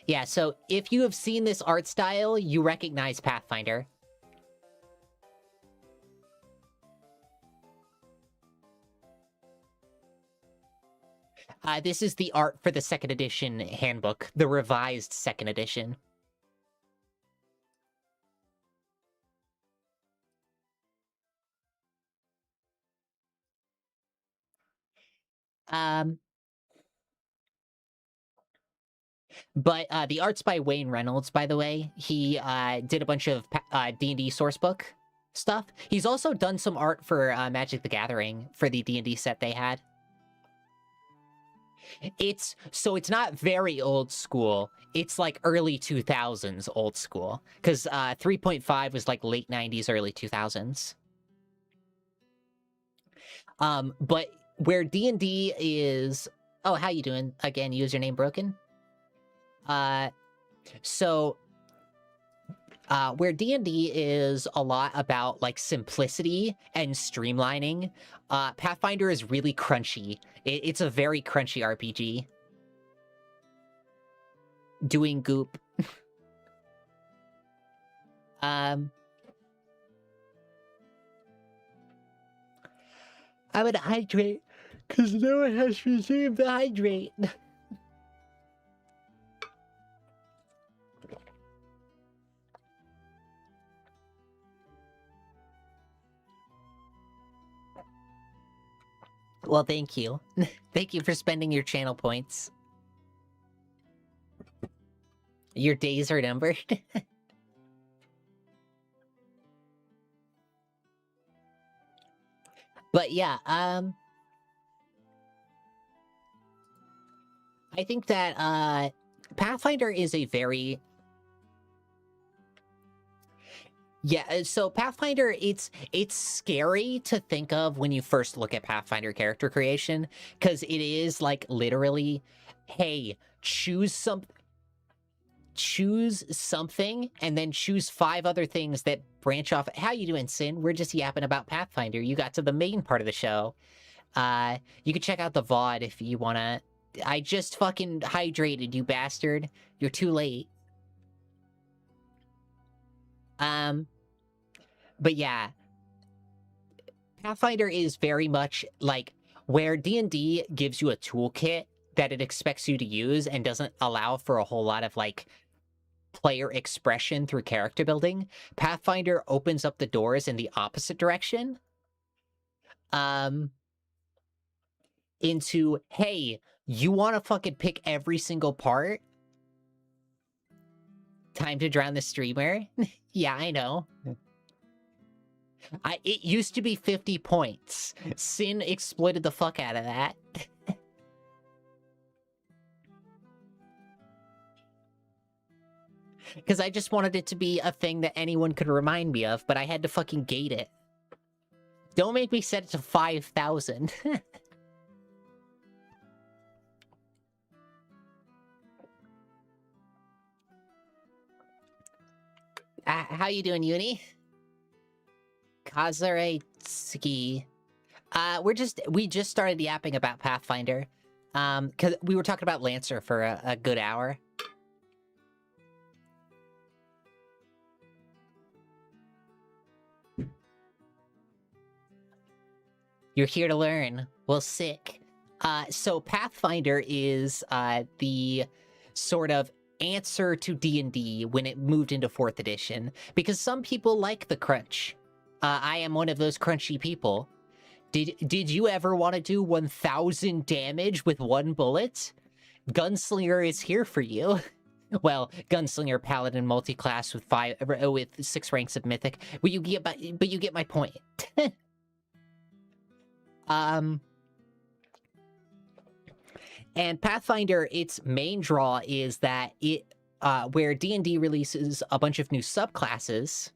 Yeah, so if you have seen this art style, you recognize Pathfinder. This is the art for the 2nd edition handbook, the revised 2nd edition. But the art's by Wayne Reynolds, by the way. He did a bunch of D&D sourcebook stuff. He's also done some art for Magic the Gathering for the D&D set they had. It's not very old school. It's like early 2000s old school. Because 3.5 was like late 90s, early 2000s. But where D&D is... Oh, how you doing? Again, username broken. So where D&D is a lot about like simplicity and streamlining, Pathfinder is really crunchy. It's a very crunchy RPG. Doing goop. I would hydrate because no one has resumed the hydrate. Well, thank you. Thank you for spending your channel points. Your days are numbered. But yeah, I think that Pathfinder is a very... Yeah, so Pathfinder, it's scary to think of when you first look at Pathfinder character creation, because it is like literally, hey, choose something, and then choose 5 other things that branch off. How you doing, Sin? We're just yapping about Pathfinder. You got to the main part of the show. You can check out the VOD if you wanna. I just fucking hydrated, you bastard. You're too late. But yeah, Pathfinder is very much like where D&D gives you a toolkit that it expects you to use and doesn't allow for a whole lot of like player expression through character building. Pathfinder opens up the doors in the opposite direction. Into, hey, you want to fucking pick every single part? Time to drown the streamer? Yeah, I know. It used to be 50 points. Sin exploited the fuck out of that. Because I just wanted it to be a thing that anyone could remind me of, but I had to fucking gate it. Don't make me set it to 5,000. How you doing, Uni? Kazuretsuki. We just started yapping about Pathfinder. Cause we were talking about Lancer for a good hour. You're here to learn. Well, sick. So Pathfinder is the sort of answer to D&D when it moved into 4th edition, because some people like the crunch. I am one of those crunchy people. Did you ever want to do 1,000 damage with 1 bullet? Gunslinger is here for you. Well, Gunslinger, Paladin, multi-class with 6 ranks of Mythic. But you get my point. And Pathfinder, its main draw is that it, where D&D releases a bunch of new subclasses.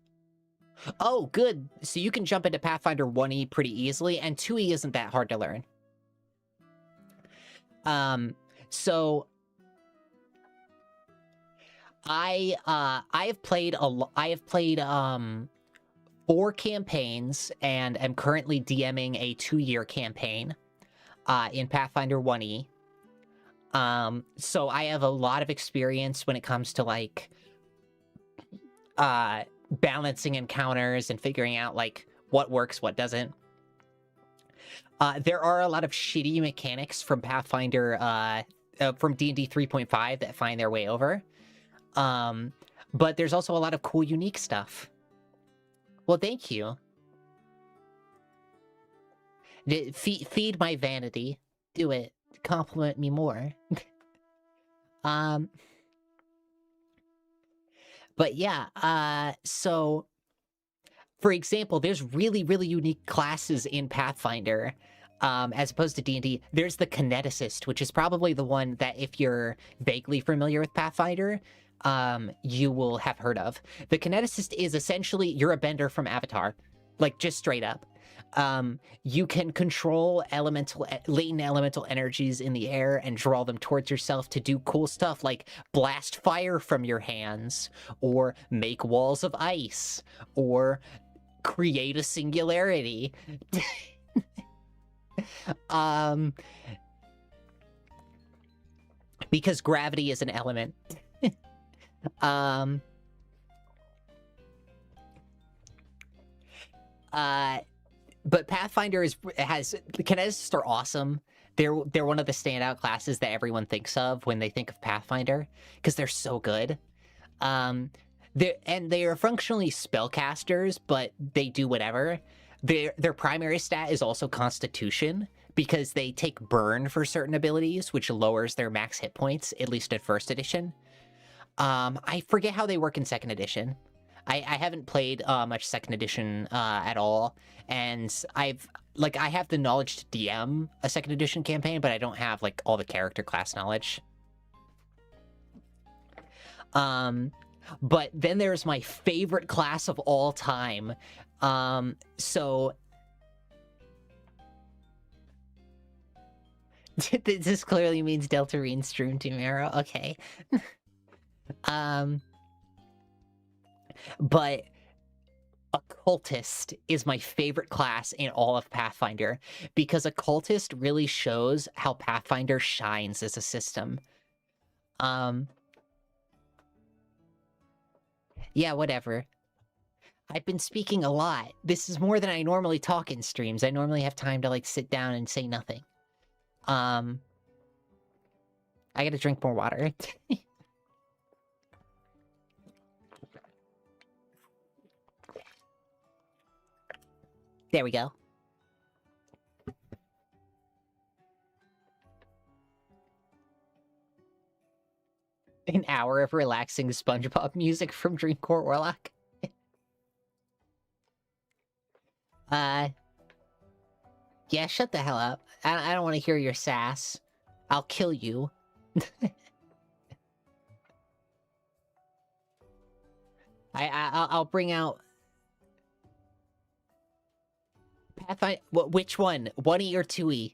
Oh, good. So you can jump into Pathfinder 1E pretty easily, and 2E isn't that hard to learn. So I have played 4 campaigns and am currently DMing a 2-year campaign in Pathfinder 1E. So I have a lot of experience when it comes to like balancing encounters and figuring out like what works, what doesn't. There are a lot of shitty mechanics from Pathfinder, from D&D 3.5 that find their way over. But there's also a lot of cool, unique stuff. Well, thank you. Feed my vanity. Do it. Compliment me more. But yeah, so for example, there's really, really unique classes in Pathfinder, as opposed to D&D. There's the Kineticist, which is probably the one that if you're vaguely familiar with Pathfinder, you will have heard of. The Kineticist is essentially, you're a bender from Avatar, like just straight up. You can control latent elemental energies in the air and draw them towards yourself to do cool stuff like blast fire from your hands, or make walls of ice, or create a singularity. Because gravity is an element. But Pathfinder has kineticists are awesome. They're one of the standout classes that everyone thinks of when they think of Pathfinder, because they're so good. They are functionally spellcasters, but they do whatever. Their primary stat is also Constitution, because they take burn for certain abilities, which lowers their max hit points, at least at first edition. I forget how they work in second edition. I haven't played much second edition at all, and I have the knowledge to DM a second edition campaign, but I don't have like all the character class knowledge. But then there's my favorite class of all time. So this clearly means Deltarine Stream Team Arrow. Okay. But Occultist is my favorite class in all of Pathfinder, because Occultist really shows how Pathfinder shines as a system. Yeah, whatever. I've been speaking a lot. This is more than I normally talk in streams. I normally have time to like sit down and say nothing. I gotta drink more water. There we go. An hour of relaxing SpongeBob music from Dreamcore Warlock. Yeah, shut the hell up. I don't want to hear your sass. I'll kill you. I'll bring out... Pathfinder... Which one? 1E or 2E?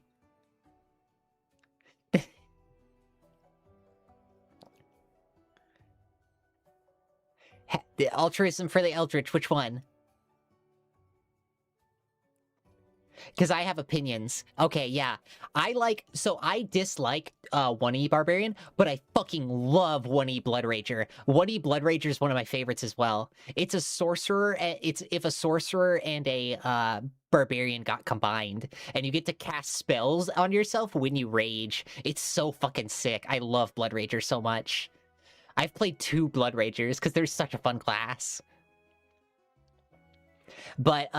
The altruism for the Eldritch, which one? Because I have opinions. Okay, yeah. I dislike 1E Barbarian, but I fucking love 1E Blood Rager. 1E Blood Rager is one of my favorites as well. It's a sorcerer, it's if a sorcerer and a Barbarian got combined, and you get to cast spells on yourself when you rage. It's so fucking sick. I love Blood Rager so much. I've played 2 Blood Ragers because they're such a fun class. But,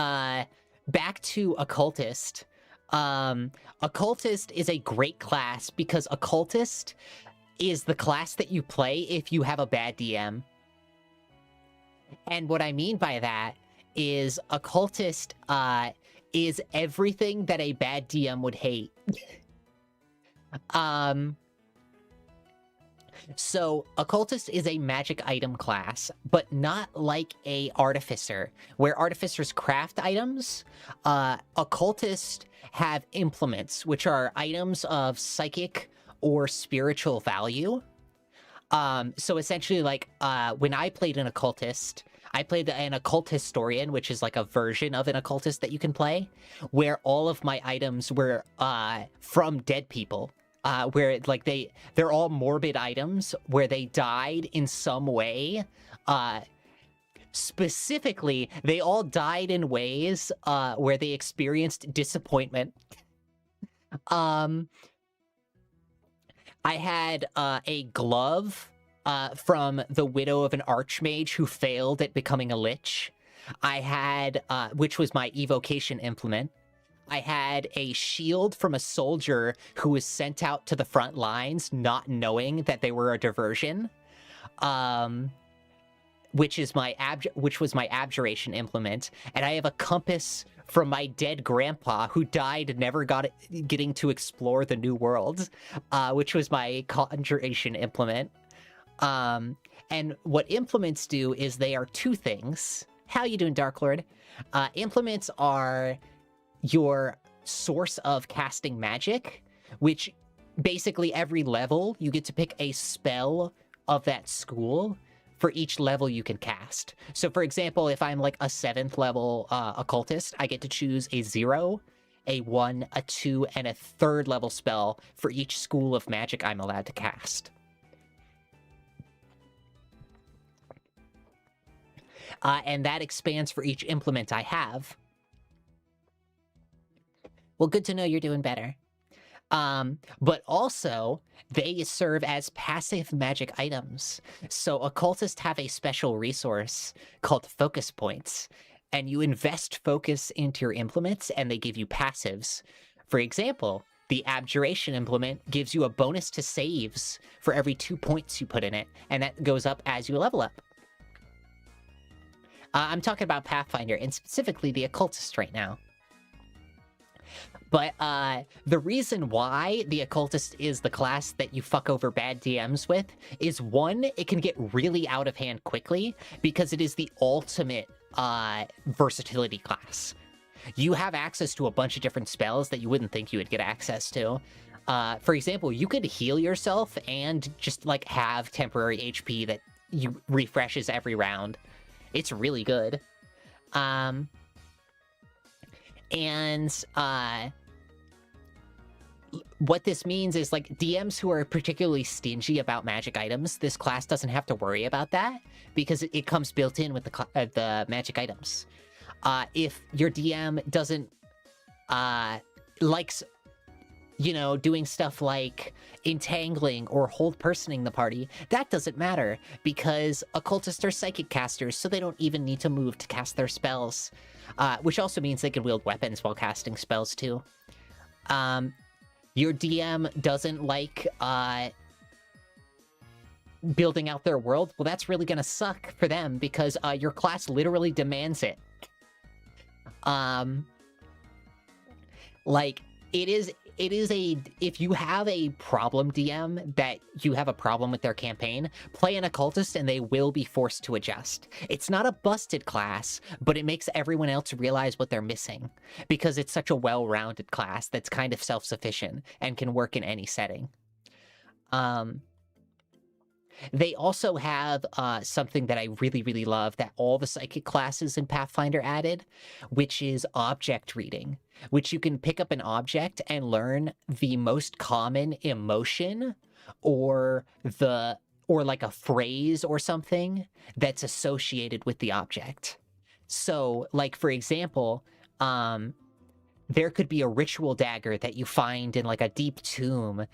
back to Occultist. Occultist is a great class because Occultist is the class that you play if you have a bad DM. And what I mean by that is Occultist is everything that a bad DM would hate. So, Occultist is a magic item class, but not like a Artificer, where Artificers craft items. Occultists have implements, which are items of psychic or spiritual value. So essentially, like, when I played an Occultist, I played an Occult Historian, which is like a version of an Occultist that you can play, where all of my items were from dead people. Where like they're all morbid items where they died in some way. Specifically, they all died in ways where they experienced disappointment. I had a glove from the widow of an archmage who failed at becoming a lich. I had, which was my evocation implement. I had a shield from a soldier who was sent out to the front lines, not knowing that they were a diversion, which was my abjuration implement. And I have a compass from my dead grandpa who died never getting to explore the new world, which was my conjuration implement. And what implements do is they are 2 things. How you doing, Dark Lord? Implements are your source of casting magic, which basically every level you get to pick a spell of that school for each level you can cast. So for example, if I'm like a 7th level occultist, I get to choose a 0, a 1, a 2, and a 3rd level spell for each school of magic I'm allowed to cast. And that expands for each implement I have. Well, good to know you're doing better. But also, they serve as passive magic items. So occultists have a special resource called focus points, and you invest focus into your implements, and they give you passives. For example, the Abjuration implement gives you a bonus to saves for every 2 points you put in it, and that goes up as you level up. I'm talking about Pathfinder, and specifically the occultist right now. But the reason why the occultist is the class that you fuck over bad DMs with is, one, it can get really out of hand quickly because it is the ultimate versatility class. You have access to a bunch of different spells that you wouldn't think you would get access to. For example, you could heal yourself and just like have temporary HP that you refreshes every round. It's really good. What this means is, like, DMs who are particularly stingy about magic items, this class doesn't have to worry about that because it comes built in with the magic items. If your DM doesn't likes, you know, doing stuff like entangling or hold personing the party, that doesn't matter because occultists are psychic casters, so they don't even need to move to cast their spells, which also means they can wield weapons while casting spells too. Your DM doesn't like building out their world. Well, that's really gonna suck for them because your class literally demands it. Like, it is if you have a problem DM that you have a problem with their campaign, play an occultist and they will be forced to adjust. It's not a busted class, but it makes everyone else realize what they're missing because it's such a well-rounded class that's kind of self-sufficient and can work in any setting. They also have something that I really, really love that all the psychic classes in Pathfinder added, which is object reading, which you can pick up an object and learn the most common emotion or like a phrase or something that's associated with the object. So, like, for example, there could be a ritual dagger that you find in like a deep tomb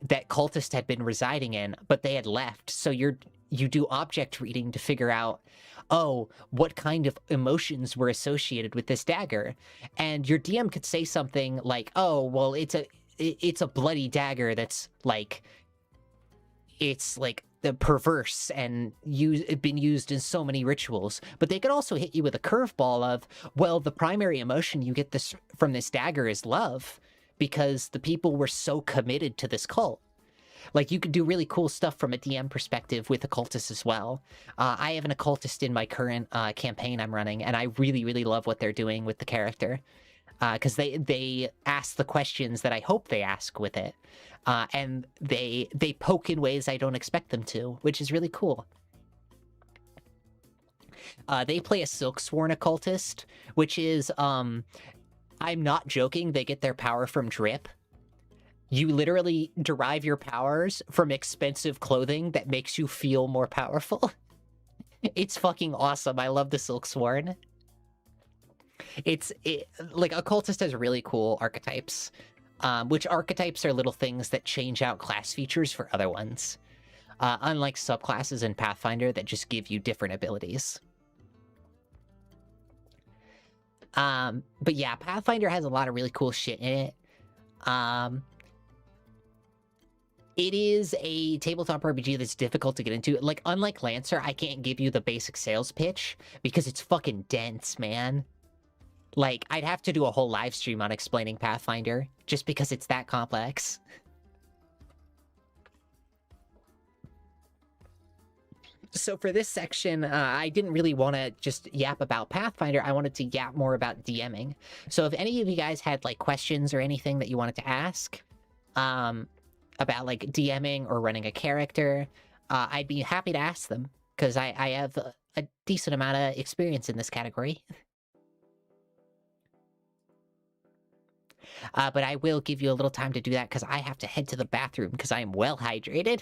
that cultists had been residing in, but they had left. So you do object reading to figure out, oh, what kind of emotions were associated with this dagger. And your DM could say something like, oh, well, it's a bloody dagger that's like, it's like the perverse and been used in so many rituals. But they could also hit you with a curveball of, well, the primary emotion you get from this dagger is love, because the people were so committed to this cult. Like, you could do really cool stuff from a DM perspective with occultists as well. I have an occultist in my current campaign I'm running, and I really, really love what they're doing with the character. Because they ask the questions that I hope they ask with it. And they poke in ways I don't expect them to, which is really cool. They play a Silksworn occultist, which is... I'm not joking, they get their power from drip. You literally derive your powers from expensive clothing that makes you feel more powerful. It's fucking awesome. I love the Silksworn. Like, occultist has really cool archetypes, which archetypes are little things that change out class features for other ones. Unlike subclasses in Pathfinder that just give you different abilities. But yeah, Pathfinder has a lot of really cool shit in it. It is a tabletop RPG that's difficult to get into. Like, unlike Lancer, I can't give you the basic sales pitch because it's fucking dense, man. Like, I'd have to do a whole live stream on explaining Pathfinder just because it's that complex. So for this section, I didn't really want to just yap about Pathfinder. I wanted to yap more about DMing. So if any of you guys had like questions or anything that you wanted to ask about like DMing or running a character, I'd be happy to ask them because I have a decent amount of experience in this category. But I will give you a little time to do that because I have to head to the bathroom because I am well hydrated.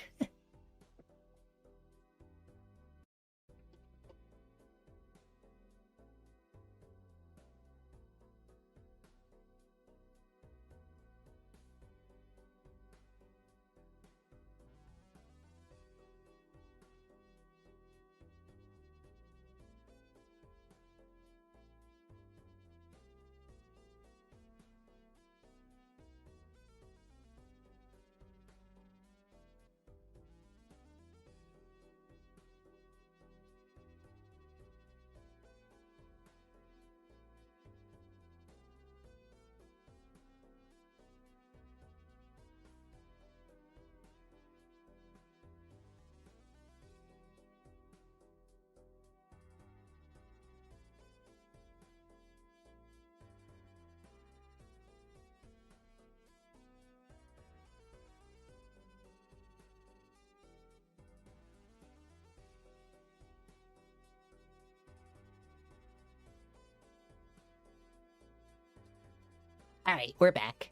All right, we're back.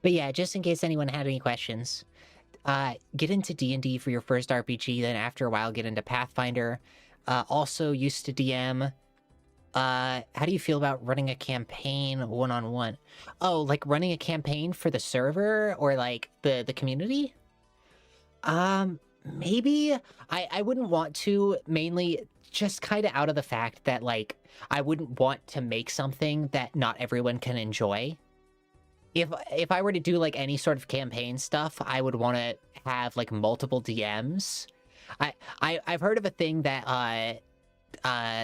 But yeah, just in case anyone had any questions, get into D&D for your first RPG, then after a while get into Pathfinder. Also used to DM. How do you feel about running a campaign one-on-one? Oh, like running a campaign for the server or like the community? Maybe I wouldn't want to, mainly just kind of out of the fact that like I wouldn't want to make something that not everyone can enjoy. If I were to do like any sort of campaign stuff, I would want to have like multiple DMs. I've heard of a thing that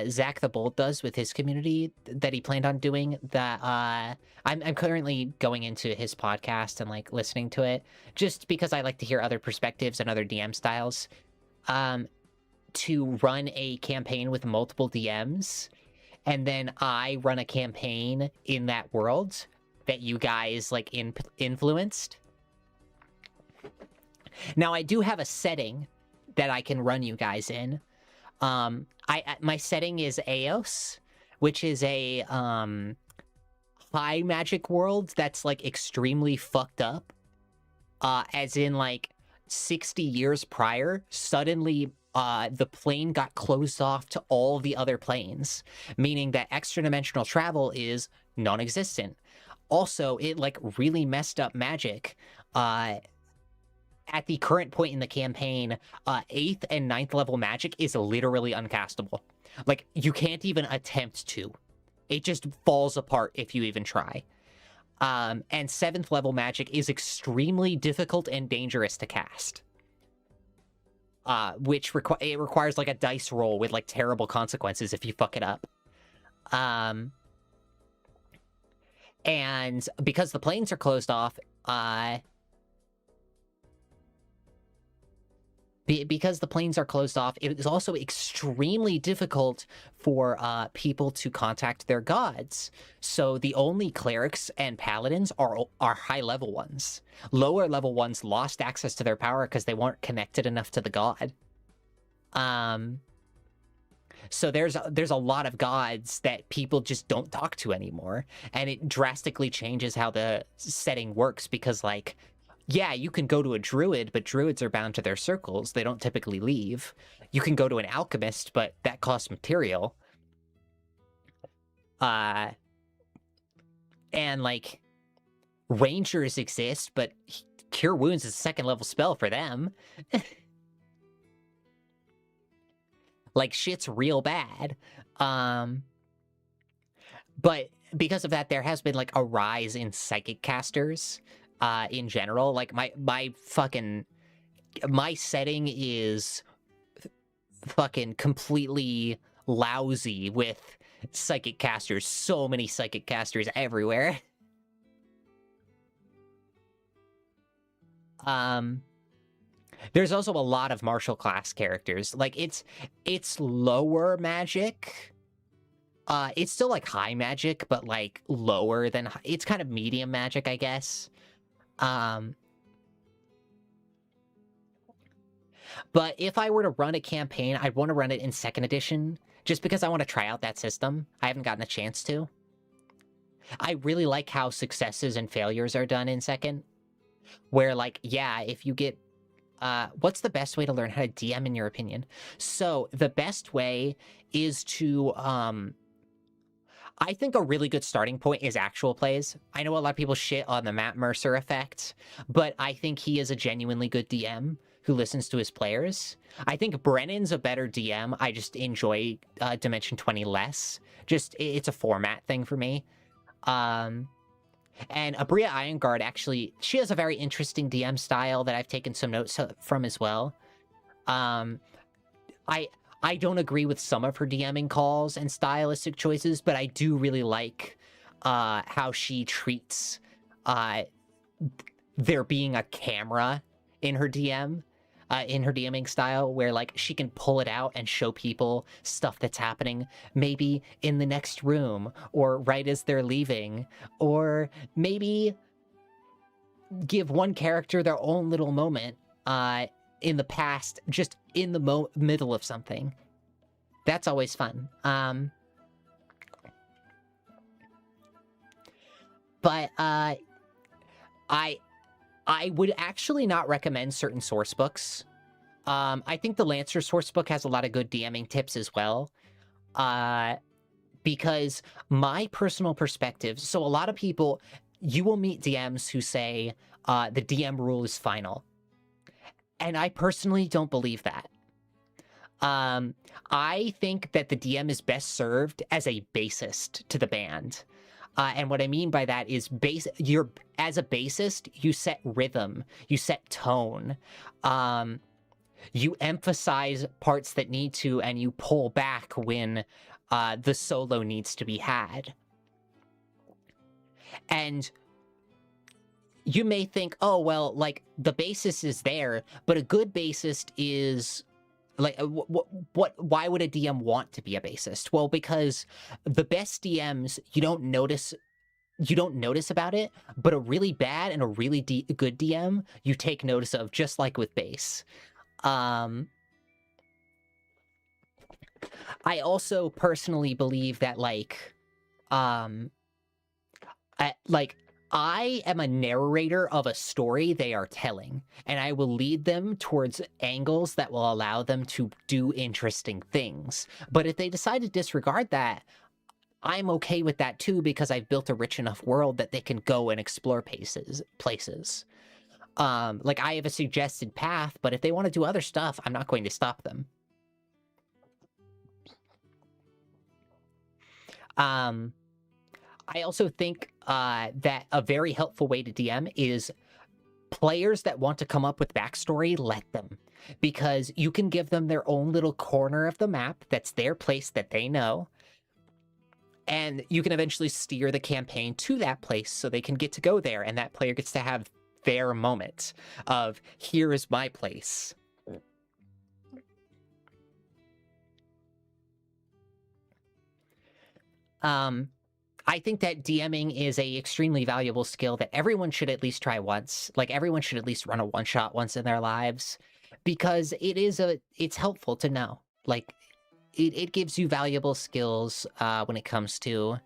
Zach the Bold does with his community that he planned on doing. That I'm currently going into his podcast and like listening to it just because I like to hear other perspectives and other DM styles. To run a campaign with multiple DMs, and then I run a campaign in that world that you guys like influenced. Now I do have a setting that I can run you guys in. My setting is Eos, which is a high magic world that's like extremely fucked up. As in like 60 years prior, suddenly the plane got closed off to all the other planes, meaning that extra-dimensional travel is non-existent. Also, it like really messed up magic. At the current point in the campaign, 8th and 9th level magic is literally uncastable. Like, you can't even attempt to. It just falls apart if you even try. And 7th level magic is extremely difficult and dangerous to cast. Which it requires like a dice roll with like terrible consequences if you fuck it up. And because the planes are closed off, because the planes are closed off, it is also extremely difficult for people to contact their gods. So the only clerics and paladins are high-level ones. Lower-level ones lost access to their power because they weren't connected enough to the god. So there's a lot of gods that people just don't talk to anymore, and it drastically changes how the setting works because, like, yeah, you can go to a druid, but druids are bound to their circles. They don't typically leave. You can go to an alchemist, but that costs material. And, like, rangers exist, but Cure Wounds is a second-level spell for them. Like, shit's real bad. But because of that, there has been, like, a rise in psychic casters. In general, like my setting is fucking completely lousy with psychic casters. So many psychic casters everywhere. There's also a lot of martial class characters. Like, it's lower magic. It's still like high magic, but like lower than it's kind of medium magic, I guess. But if I were to run a campaign, I'd want to run it in 2nd edition, just because I want to try out that system. I haven't gotten a chance to. I really like how successes and failures are done in 2nd, where, like, yeah, if you get... what's the best way to learn how to DM, in your opinion? So, the best way is to... I think a really good starting point is actual plays. I know a lot of people shit on the Matt Mercer effect, but I think he is a genuinely good DM who listens to his players. I think Brennan's a better DM. I just enjoy Dimension 20 less. Just, it's a format thing for me. And Abria Ironguard, actually, she has a very interesting DM style that I've taken some notes from as well. I don't agree with some of her DMing calls and stylistic choices, but I do really like how she treats there being a camera in her DM, in her DMing style, where, like, she can pull it out and show people stuff that's happening maybe in the next room, or right as they're leaving, or maybe give one character their own little moment in the past, just in the middle of something. That's always fun. But I would actually not recommend certain source books. I think the Lancer source book has a lot of good DMing tips as well. Because my personal perspective, so a lot of people, you will meet DMs who say the DM rule is final. And I personally don't believe that. I think that the DM is best served as a bassist to the band. And what I mean by that is as a bassist, you set rhythm, you set tone, you emphasize parts that need to, and you pull back when the solo needs to be had. And you may think, oh, well, like, the bassist is there, but a good bassist is... Like, why would a DM want to be a bassist? Well, because the best DMs, you don't notice about it, but a really bad and a really good DM, you take notice of, just like with bass. I also personally believe that, like, I am a narrator of a story they are telling, and I will lead them towards angles that will allow them to do interesting things. But if they decide to disregard that, I'm okay with that too, because I've built a rich enough world that they can go and explore places. Like, I have a suggested path, but if they want to do other stuff, I'm not going to stop them. I also think that a very helpful way to DM is players that want to come up with backstory, let them. Because you can give them their own little corner of the map that's their place that they know. And you can eventually steer the campaign to that place so they can get to go there, and that player gets to have their moment of, here is my place. I think that DMing is a extremely valuable skill that everyone should at least try once. Like, everyone should at least run a one-shot once in their lives, because it's helpful to know. Like, it gives you valuable skills when it comes to...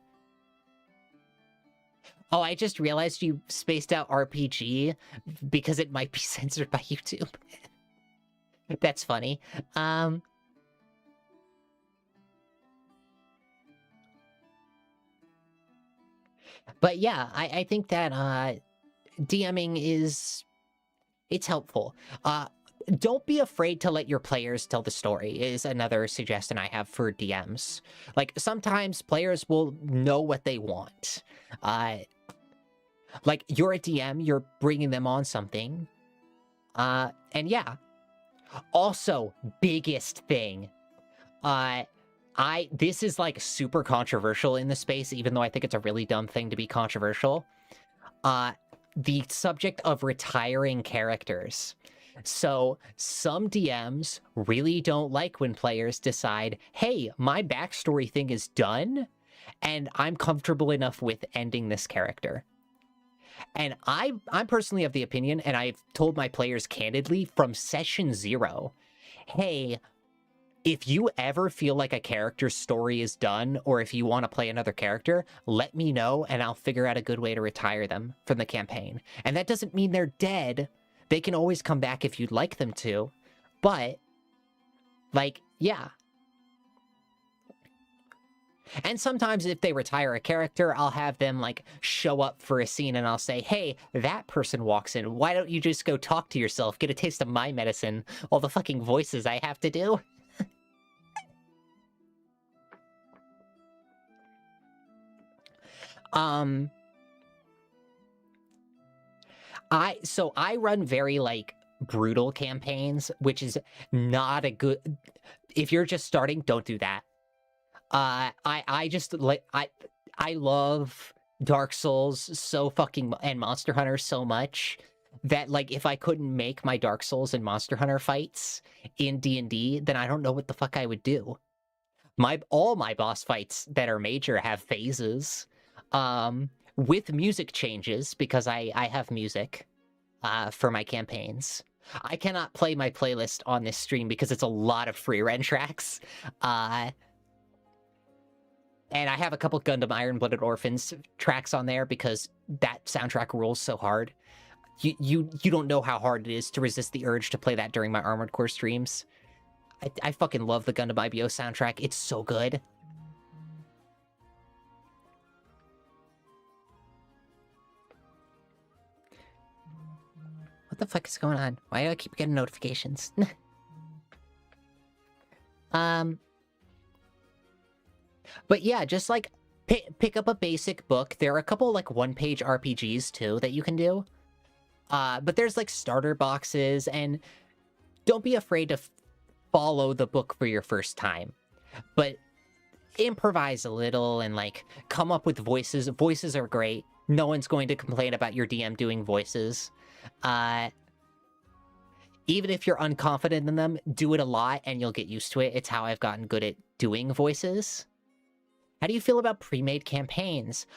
Oh, I just realized you spaced out RPG because it might be censored by YouTube. That's funny. But yeah, I think that DMing it's helpful. Don't be afraid to let your players tell the story is another suggestion I have for DMs. Like, sometimes players will know what they want. Like, you're a DM, you're bringing them on something. And yeah. Also, biggest thing. This is, like, super controversial in the space, even though I think it's a really dumb thing to be controversial. The subject of retiring characters. So some DMs really don't like when players decide, hey, my backstory thing is done, and I'm comfortable enough with ending this character. And I'm personally of the opinion, and I've told my players candidly from session 0, hey, if you ever feel like a character's story is done, or if you want to play another character, let me know, and I'll figure out a good way to retire them from the campaign. And that doesn't mean they're dead. They can always come back if you'd like them to. But, like, yeah. And sometimes if they retire a character, I'll have them, like, show up for a scene, and I'll say, hey, that person walks in. Why don't you just go talk to yourself, get a taste of my medicine, all the fucking voices I have to do? I run very, like, brutal campaigns, which is not a good... If you're just starting, don't do that. I just, like, I love Dark Souls so fucking... and Monster Hunter so much that, like, if I couldn't make my Dark Souls and Monster Hunter fights in D&D, then I don't know what the fuck I would do. All my boss fights that are major have phases. With music changes, because I have music for my campaigns. I cannot play my playlist on this stream because it's a lot of free rent tracks. And I have a couple Gundam Iron-Blooded Orphans tracks on there because that soundtrack rules so hard. You don't know how hard it is to resist the urge to play that during my Armored Core streams. I fucking love the Gundam IBO soundtrack. It's so good. What the fuck is going on? Why do I keep getting notifications? But yeah, just, like, pick up a basic book. There are a couple, like, one-page RPGs, too, that you can do. But there's, like, starter boxes, and don't be afraid to follow the book for your first time. But improvise a little and, like, come up with voices. Voices are great. No one's going to complain about your DM doing voices. Even if you're unconfident in them, do it a lot and you'll get used to it. It's how I've gotten good at doing voices. How do you feel about pre-made campaigns?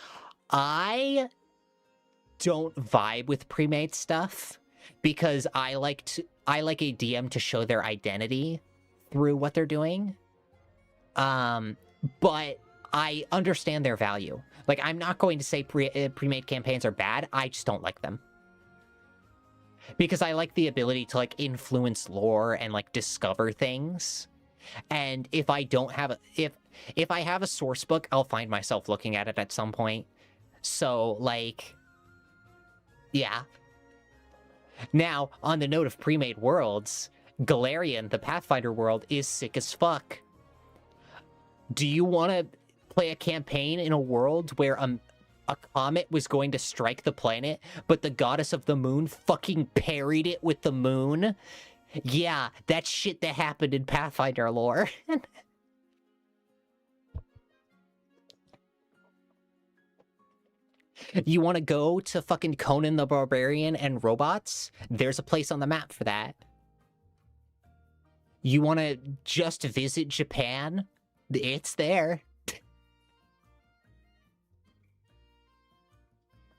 I don't vibe with pre-made stuff because I like a DM to show their identity through what they're doing. But I understand their value. Like, I'm not going to say pre-made campaigns are bad. I just don't like them. Because I like the ability to, like, influence lore and, like, discover things. And if I don't have if I have a source book, I'll find myself looking at it at some point. So, like, yeah. Now, on the note of pre-made worlds, Galarian, the Pathfinder world, is sick as fuck. Do you want to play a campaign in a world where a comet was going to strike the planet, but the goddess of the moon fucking parried it with the moon? Yeah, that's shit that happened in Pathfinder lore. You want to go to fucking Conan the Barbarian and robots? There's a place on the map for that. You want to just visit Japan? It's there.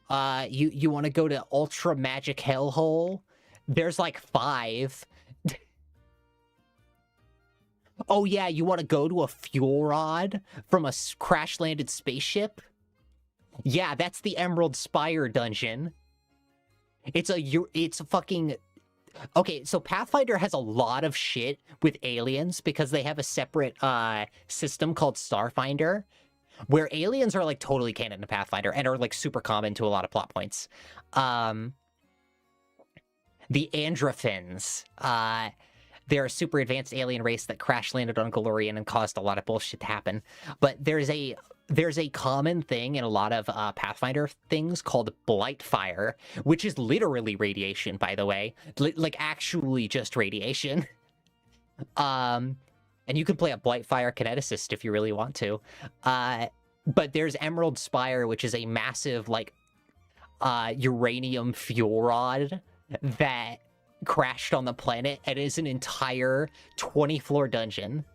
You want to go to Ultra Magic Hellhole? There's like 5. Oh yeah, you want to go to a fuel rod from a crash-landed spaceship? Yeah, that's the Emerald Spire dungeon. It's a fucking... Okay, so Pathfinder has a lot of shit with aliens because they have a separate system called Starfinder, where aliens are, like, totally canon to Pathfinder and are, like, super common to a lot of plot points. The Androphins, they're a super advanced alien race that crash-landed on Galorian and caused a lot of bullshit to happen. But there's a common thing in a lot of Pathfinder things called blight fire, which is literally radiation, by the way. Like, actually just radiation. And you can play a blight fire kineticist if you really want to. But there's Emerald Spire, which is a massive, like, uranium fuel rod that crashed on the planet and is an entire 20-floor dungeon.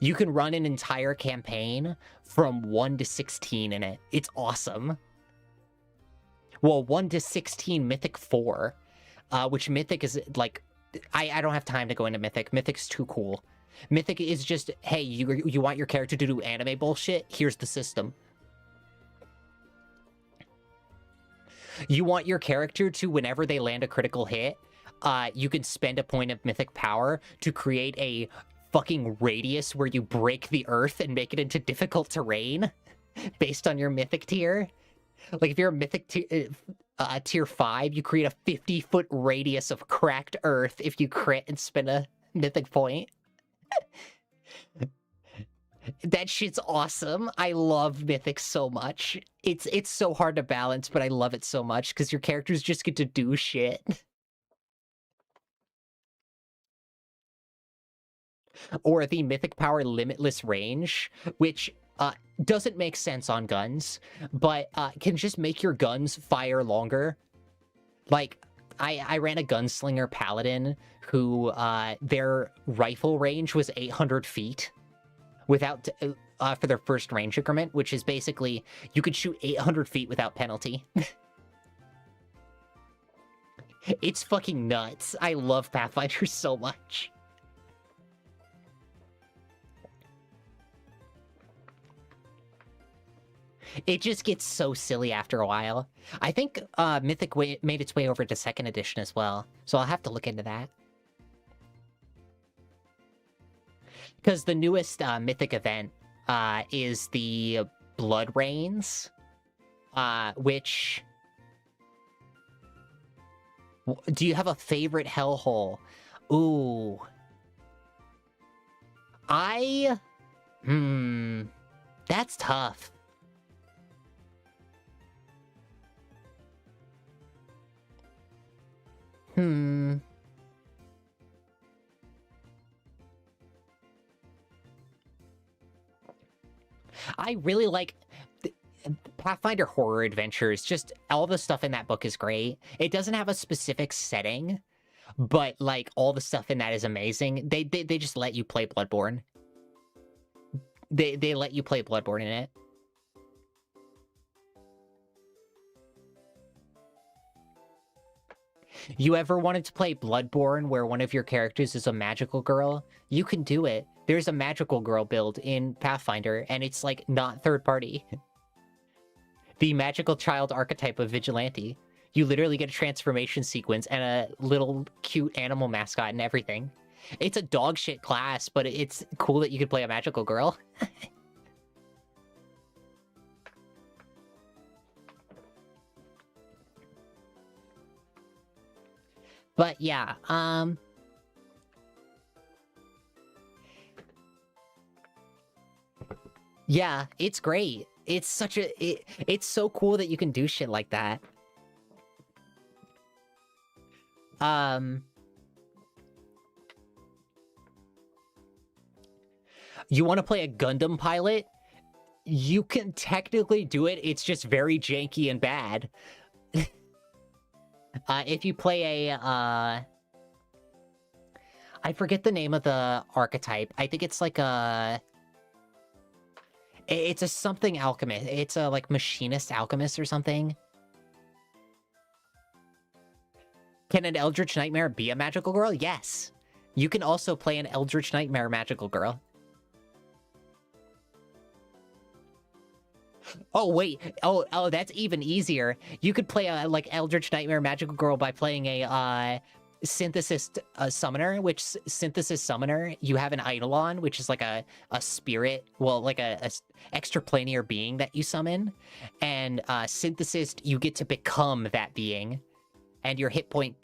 You can run an entire campaign from 1 to 16 in it. It's awesome. Well, 1 to 16 Mythic 4, which Mythic is like... I don't have time to go into Mythic. Mythic's too cool. Mythic is just, hey, you want your character to do anime bullshit? Here's the system. You want your character to, whenever they land a critical hit, you can spend a point of mythic power to create a fucking radius where you break the earth and make it into difficult terrain based on your mythic tier. Like, if you're a mythic tier 5, you create a 50-foot radius of cracked earth if you crit and spend a mythic point. That shit's awesome. I love Mythic so much. It's so hard to balance, but I love it so much because your characters just get to do shit. Or the Mythic Power Limitless Range, which doesn't make sense on guns, but can just make your guns fire longer. Like, I ran a gunslinger paladin who their rifle range was 800 feet. Without for their first range increment, which is basically you could shoot 800 feet without penalty. It's fucking nuts. I love Pathfinder so much. It just gets so silly after a while. I think Mythic made its way over to 2nd edition as well, so I'll have to look into that. Because the newest Mythic event is the Blood Rains, which... Do you have a favorite hellhole? Ooh. That's tough. I really like Pathfinder Horror Adventures. Just all the stuff in that book is great. It doesn't have a specific setting, but like all the stuff in that is amazing. They just let you play Bloodborne. They let you play Bloodborne in it. You ever wanted to play Bloodborne where one of your characters is a magical girl? You can do it. There's a magical girl build in Pathfinder, and it's like not third party. The magical child archetype of Vigilante. You literally get a transformation sequence and a little cute animal mascot and everything. It's a dog shit class, but it's cool that you could play a magical girl. But yeah, yeah, it's great. It's such a... it's so cool that you can do shit like that. You want to play a Gundam pilot? You can technically do it, it's just very janky and bad. If you play a, I forget the name of the archetype. I think it's like a... It's a something alchemist. It's a, like, machinist alchemist or something. Can an Eldritch Nightmare be a magical girl? Yes. You can also play an Eldritch Nightmare magical girl. Oh, wait. Oh, that's even easier. You could play a, like, Eldritch Nightmare magical girl by playing a, synthesis summoner, which synthesis summoner, you have an eidolon, which is like a spirit, well, like a extraplanar being that you summon, and synthesis, you get to become that being, and your hit point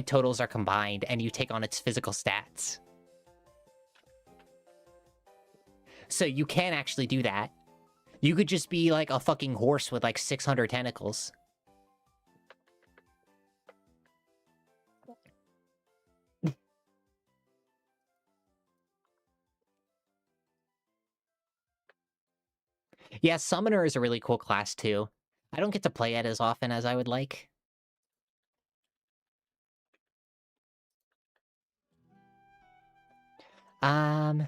totals are combined, and you take on its physical stats. So you can actually do that. You could just be like a fucking horse with like 600 tentacles. Yeah, Summoner is a really cool class, too. I don't get to play it as often as I would like. Um...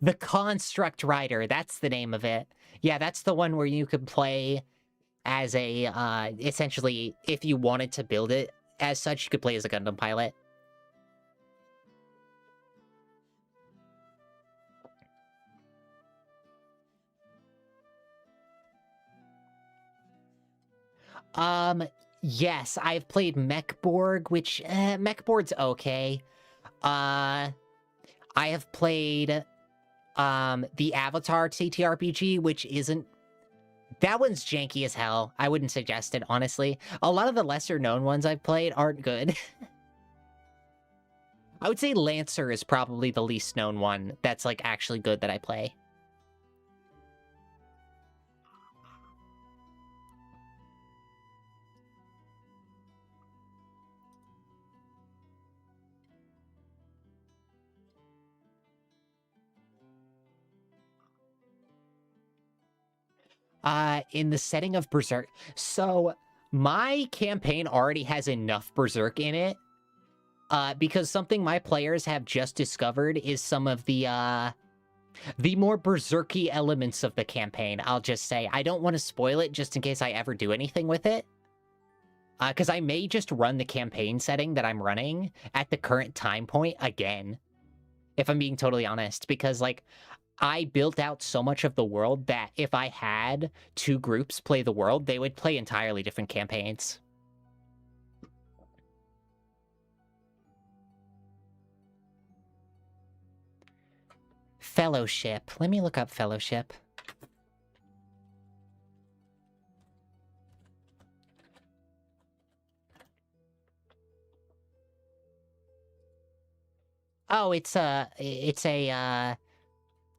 The Construct Rider, that's the name of it. Yeah, that's the one where you could play as a, essentially, if you wanted to build it as such, you could play as a Gundam pilot. Yes, I've played Mechborg, which, Mechborg's okay. I have played, the Avatar TTRPG, which isn't... That one's janky as hell. I wouldn't suggest it, honestly. A lot of the lesser-known ones I've played aren't good. I would say Lancer is probably the least known one that's, like, actually good that I play. In the setting of Berserk. So, my campaign already has enough Berserk in it, because something my players have just discovered is some of the more berserky elements of the campaign, I'll just say. I don't want to spoil it just in case I ever do anything with it. Because I may just run the campaign setting that I'm running at the current time point again. If I'm being totally honest. Because, like, I built out so much of the world that if I had two groups play the world, they would play entirely different campaigns. Fellowship. Let me look up Fellowship. Oh, it's a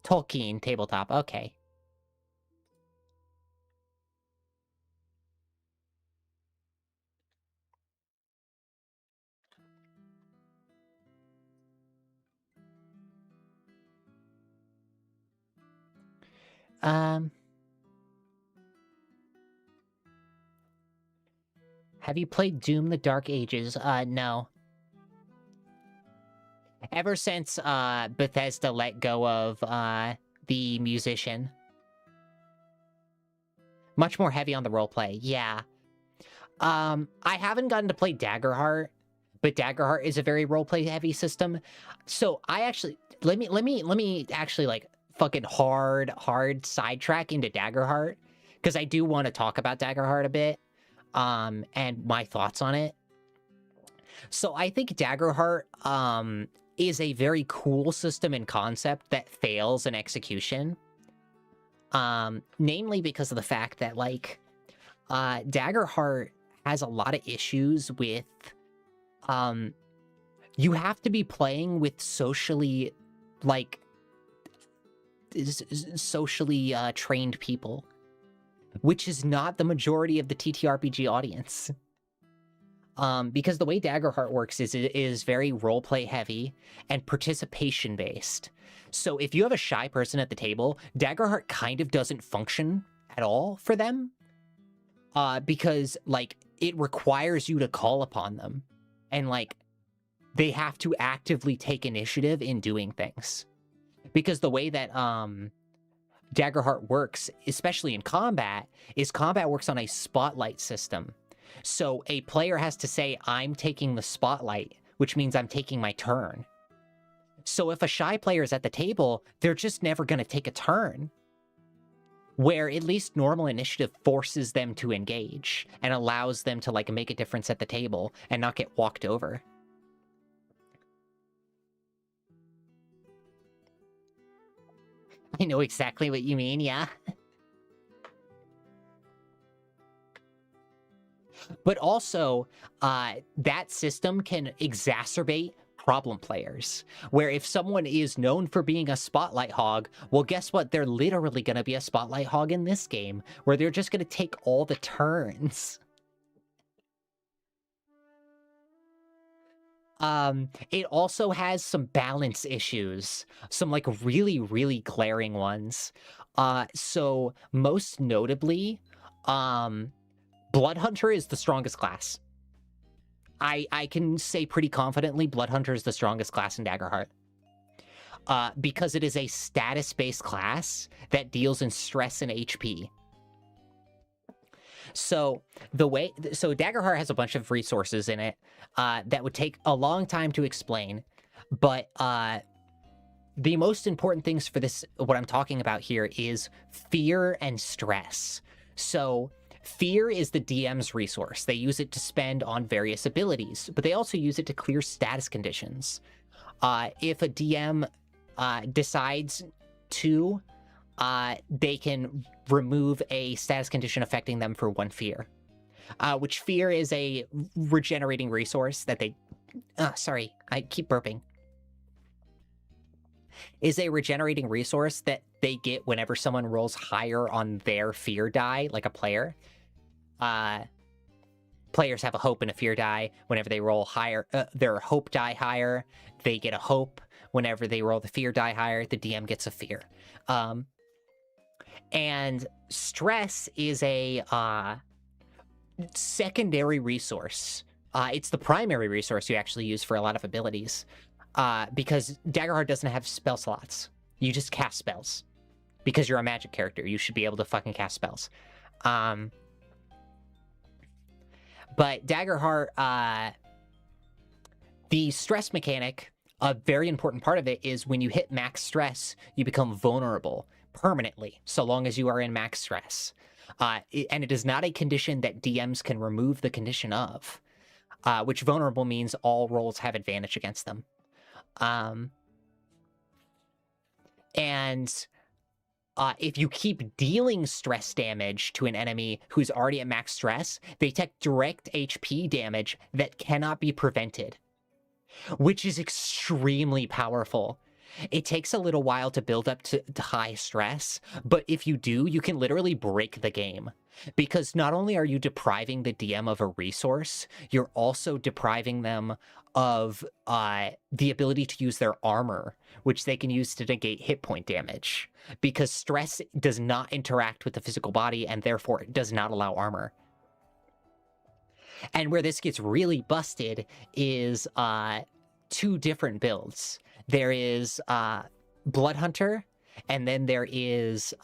Tolkien tabletop. Okay. Have you played Doom: The Dark Ages? No. Ever since Bethesda let go of the musician. Much more heavy on the roleplay, yeah. I haven't gotten to play Daggerheart, but Daggerheart is a very roleplay heavy system. So I actually let me actually like fucking hard sidetrack into Daggerheart, because I do want to talk about Daggerheart a bit, and my thoughts on it. So I think Daggerheart is a very cool system and concept that fails in execution. Namely because of the fact that, like, Daggerheart has a lot of issues with, you have to be playing with socially, like, socially trained people, which is not the majority of the TTRPG audience. Because the way Daggerheart works is it is very roleplay heavy and participation based. So if you have a shy person at the table, Daggerheart kind of doesn't function at all for them. Because, like, it requires you to call upon them. And, like, they have to actively take initiative in doing things. Because the way that Daggerheart works, especially in combat, is combat works on a spotlight system. So a player has to say, I'm taking the spotlight, which means I'm taking my turn. So if a shy player is at the table, they're just never going to take a turn. Where at least normal initiative forces them to engage and allows them to, like, make a difference at the table and not get walked over. I know exactly what you mean, yeah. But also, that system can exacerbate problem players, where if someone is known for being a spotlight hog, well, guess what? They're literally going to be a spotlight hog in this game, where they're just going to take all the turns. It also has some balance issues, some like really, really glaring ones. So most notably, Blood Hunter is the strongest class. I can say pretty confidently Blood Hunter is the strongest class in Daggerheart. Because it is a status-based class that deals in stress and HP. So Daggerheart has a bunch of resources in it that would take a long time to explain, but the most important things for this, what I'm talking about here, is fear and stress. So fear is the DM's resource. They use it to spend on various abilities, but they also use it to clear status conditions. If a DM decides to, they can remove a status condition affecting them for 1 fear, which fear is a regenerating resource that they... sorry, I keep burping. Is a regenerating resource that they get whenever someone rolls higher on their fear die, like a player. Players have a hope and a fear die. Whenever they roll higher, their hope die higher, they get a hope. Whenever they roll the fear die higher, the DM gets a fear. And stress is a secondary resource. It's the primary resource you actually use for a lot of abilities. Because Daggerheart doesn't have spell slots. You just cast spells. Because you're a magic character, you should be able to fucking cast spells. But Daggerheart, the stress mechanic, a very important part of it is when you hit max stress, you become vulnerable permanently, so long as you are in max stress. And it is not a condition that DMs can remove the condition of, which vulnerable means all rolls have advantage against them. And if you keep dealing stress damage to an enemy who's already at max stress, they take direct HP damage that cannot be prevented, which is extremely powerful. It takes a little while to build up to high stress, but if you do, you can literally break the game. Because not only are you depriving the DM of a resource, you're also depriving them of the ability to use their armor, which they can use to negate hit point damage. Because stress does not interact with the physical body, and therefore it does not allow armor. And where this gets really busted is 2 different builds. There is Blood Hunter, and then there is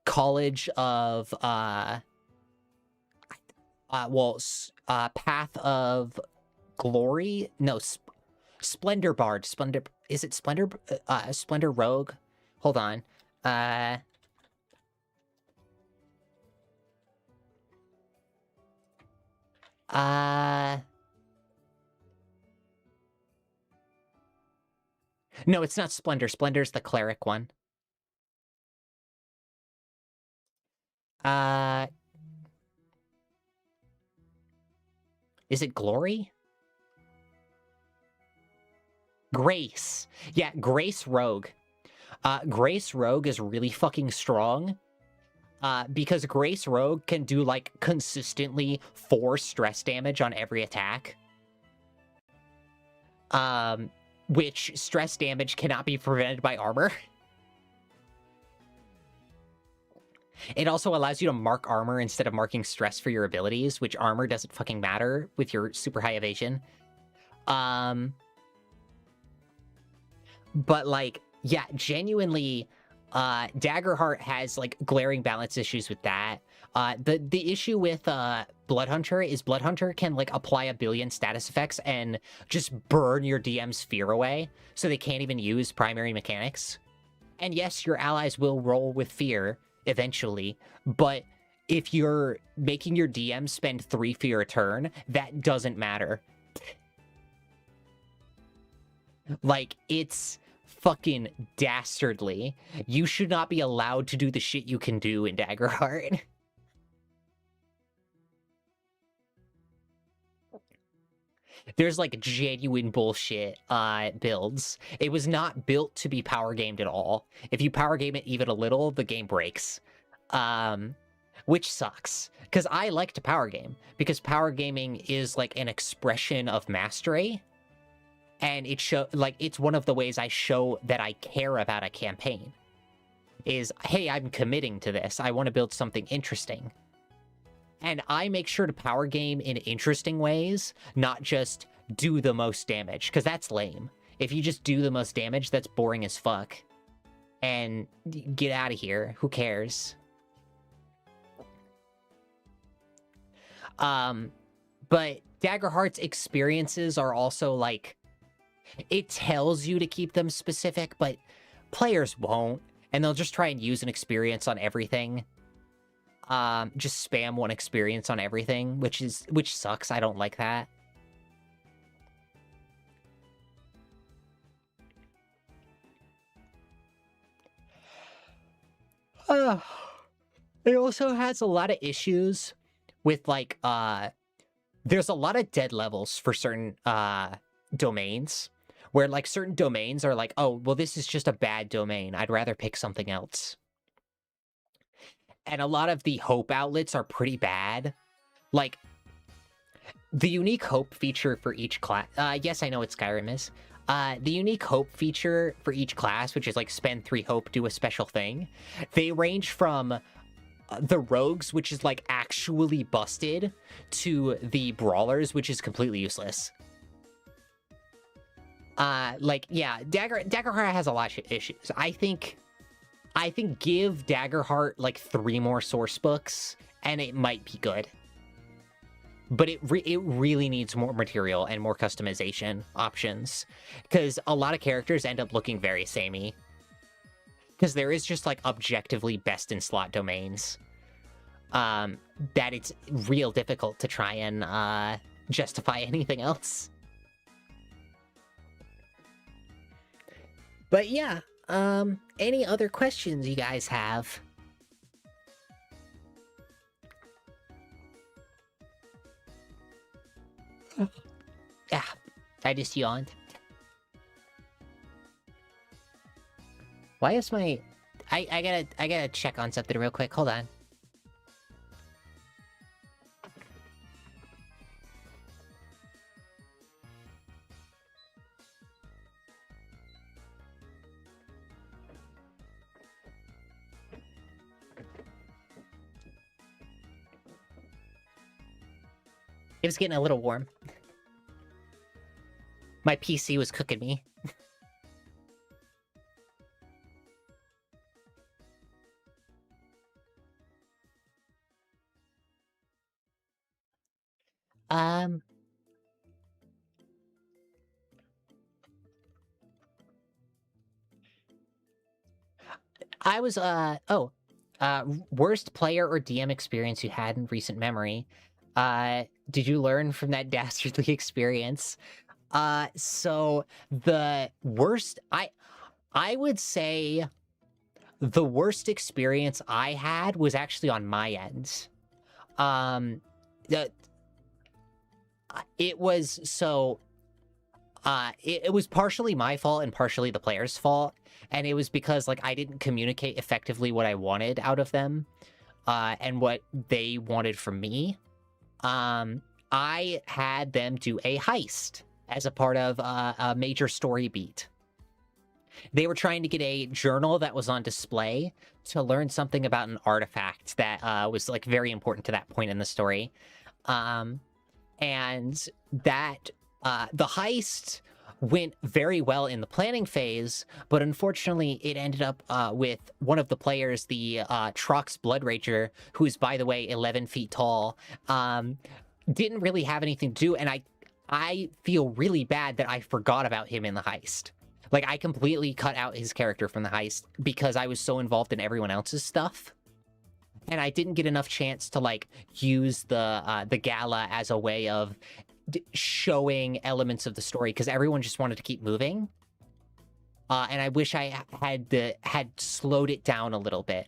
College of Path of Glory. No, Splendor Bard. Is it Splendor? Splendor Rogue. Hold on. No, it's not Splendor. Splendor's the cleric one. Is it Glory? Grace. Yeah, Grace Rogue. Grace Rogue is really fucking strong. Because Grace Rogue can do, like, consistently 4 stress damage on every attack. Which stress damage cannot be prevented by armor. It also allows you to mark armor instead of marking stress for your abilities, which armor doesn't fucking matter with your super high evasion. But, like, yeah, genuinely, Daggerheart has, like, glaring balance issues with that. The issue with Blood Hunter is Blood Hunter can, like, apply a billion status effects and just burn your DM's fear away, so they can't even use primary mechanics. And yes, your allies will roll with fear eventually, but if you're making your DM spend 3 fear a turn, that doesn't matter. Like, it's fucking dastardly. You should not be allowed to do the shit you can do in Daggerheart. There's, like, genuine bullshit builds. It was not built to be power gamed at all. If you power game it even a little, the game breaks. which sucks. Because I like to power game, because power gaming is like an expression of mastery, and it's one of the ways I show that I care about a campaign. Is, hey, I'm committing to this. I want to build something interesting. And I make sure to power game in interesting ways, not just do the most damage, because that's lame. If you just do the most damage, that's boring as fuck. And get out of here. Who cares? But Daggerheart's experiences are also like, it tells you to keep them specific, but players won't, and they'll just try and use an experience on everything. Just spam one experience on everything, which sucks. I don't like that. It also has a lot of issues with like there's a lot of dead levels for certain domains, where like certain domains are like, oh, well, this is just a bad domain. I'd rather pick something else. And a lot of the hope outlets are pretty bad. Like, the unique hope feature for each class... yes, I know what Skyrim is. The unique hope feature for each class, which is like spend 3 hope, do a special thing. They range from the rogues, which is like actually busted, to the brawlers, which is completely useless. Like, yeah, Daggerheart has a lot of issues. I think give Daggerheart like 3 more source books, and it might be good. But it really needs more material and more customization options, because a lot of characters end up looking very samey. Because there is just like objectively best in slot domains, that it's real difficult to try and justify anything else. But yeah, any other questions you guys have? Yeah, I just yawned. Why is my... I gotta check on something real quick. Hold on. It was getting a little warm. My PC was cooking me. I was, worst player or DM experience you had in recent memory. Did you learn from that dastardly experience? So the worst, I would say the worst experience I had was actually on my end. It was so, it was partially my fault and partially the player's fault. And it was because, like, I didn't communicate effectively what I wanted out of them, and what they wanted from me. I had them do a heist as a part of a major story beat. They were trying to get a journal that was on display to learn something about an artifact that was, like, very important to that point in the story. And that, the heist went very well in the planning phase, but unfortunately it ended up with one of the players, the Trox Blood Rager, who's, by the way, 11 feet tall, didn't really have anything to do, and I feel really bad that I forgot about him in the heist. Like, I completely cut out his character from the heist because I was so involved in everyone else's stuff. And I didn't get enough chance to, like, use the gala as a way of showing elements of the story, because everyone just wanted to keep moving. And I wish I had slowed it down a little bit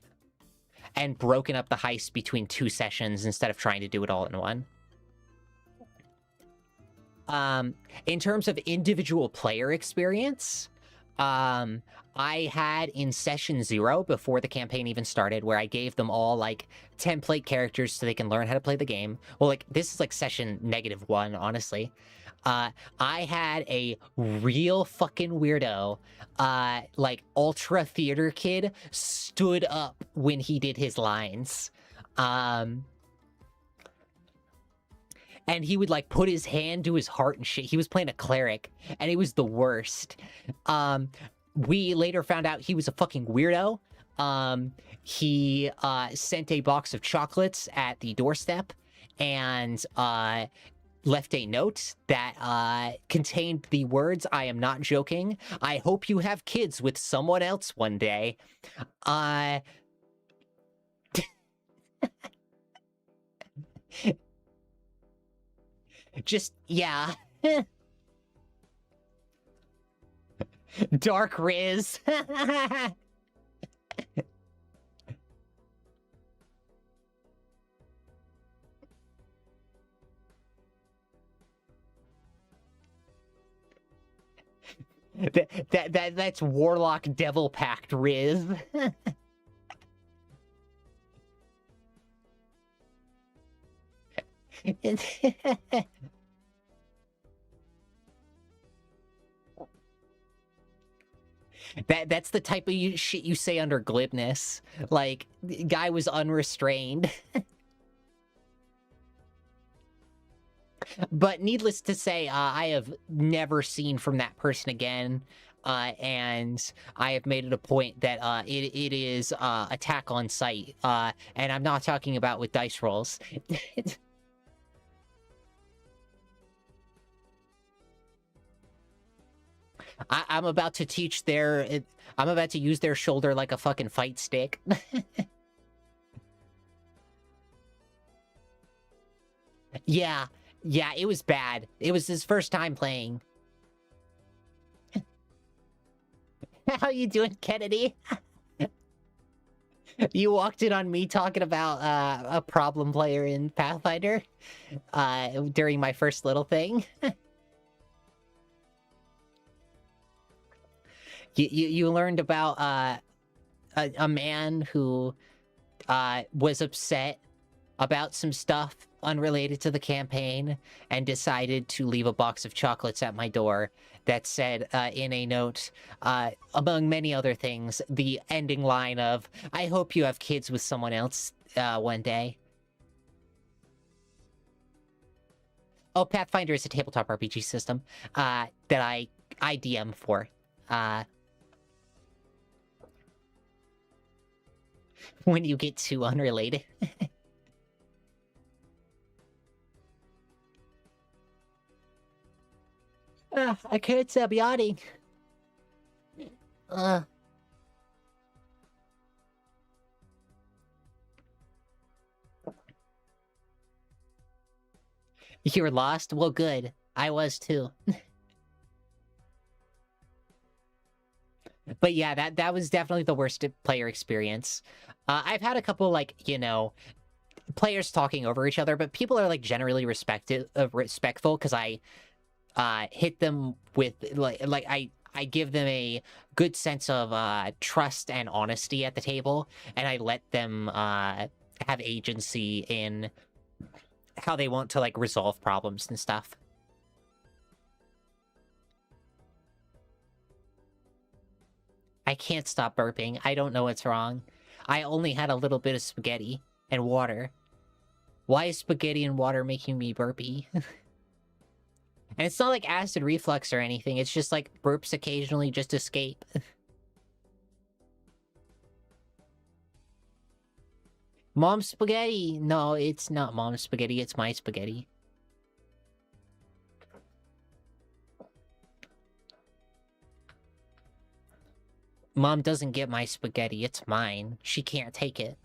and broken up the heist between 2 sessions instead of trying to do it all in one. In terms of individual player experience, I had in session 0, before the campaign even started, where I gave them all like template characters so they can learn how to play the game. Well, like this is like session -1, honestly. I had a real fucking weirdo, like ultra theater kid, stood up when he did his lines. And he would like put his hand to his heart and shit. He was playing a cleric, and it was the worst. We later found out he was a fucking weirdo. He sent a box of chocolates at the doorstep and left a note that contained the words, "I am not joking. I hope you have kids with someone else one day." Just, yeah. Dark Riz. That's Warlock Devil Pact Riz. That's the type of shit you say under glibness. Like, guy was unrestrained. But needless to say, I have never seen from that person again. And I have made it a point that it is attack on sight. And I'm not talking about with dice rolls. I'm about to teach their... I'm about to use their shoulder like a fucking fight stick. Yeah, it was bad. It was his first time playing. How you doing, Kennedy? You walked in on me talking about a problem player in Pathfinder during my first little thing. You learned about a man who was upset about some stuff unrelated to the campaign and decided to leave a box of chocolates at my door that said in a note, among many other things, the ending line of, "I hope you have kids with someone else one day." Oh, Pathfinder is a tabletop RPG system that I DM for. When you get too unrelated. I can't stop yawning. You were lost? Well, good. I was too. But yeah, that was definitely the worst player experience. I've had a couple, like, you know, players talking over each other, but people are, like, generally respectful, because I hit them with, like I give them a good sense of trust and honesty at the table, and I let them have agency in how they want to, like, resolve problems and stuff. I can't stop burping. I don't know what's wrong. I only had a little bit of spaghetti and water. Why is spaghetti and water making me burpy? And it's not like acid reflux or anything. It's just like burps occasionally just escape. Mom's spaghetti. No, it's not mom's spaghetti. It's my spaghetti. Mom doesn't get my spaghetti. It's mine. She can't take it.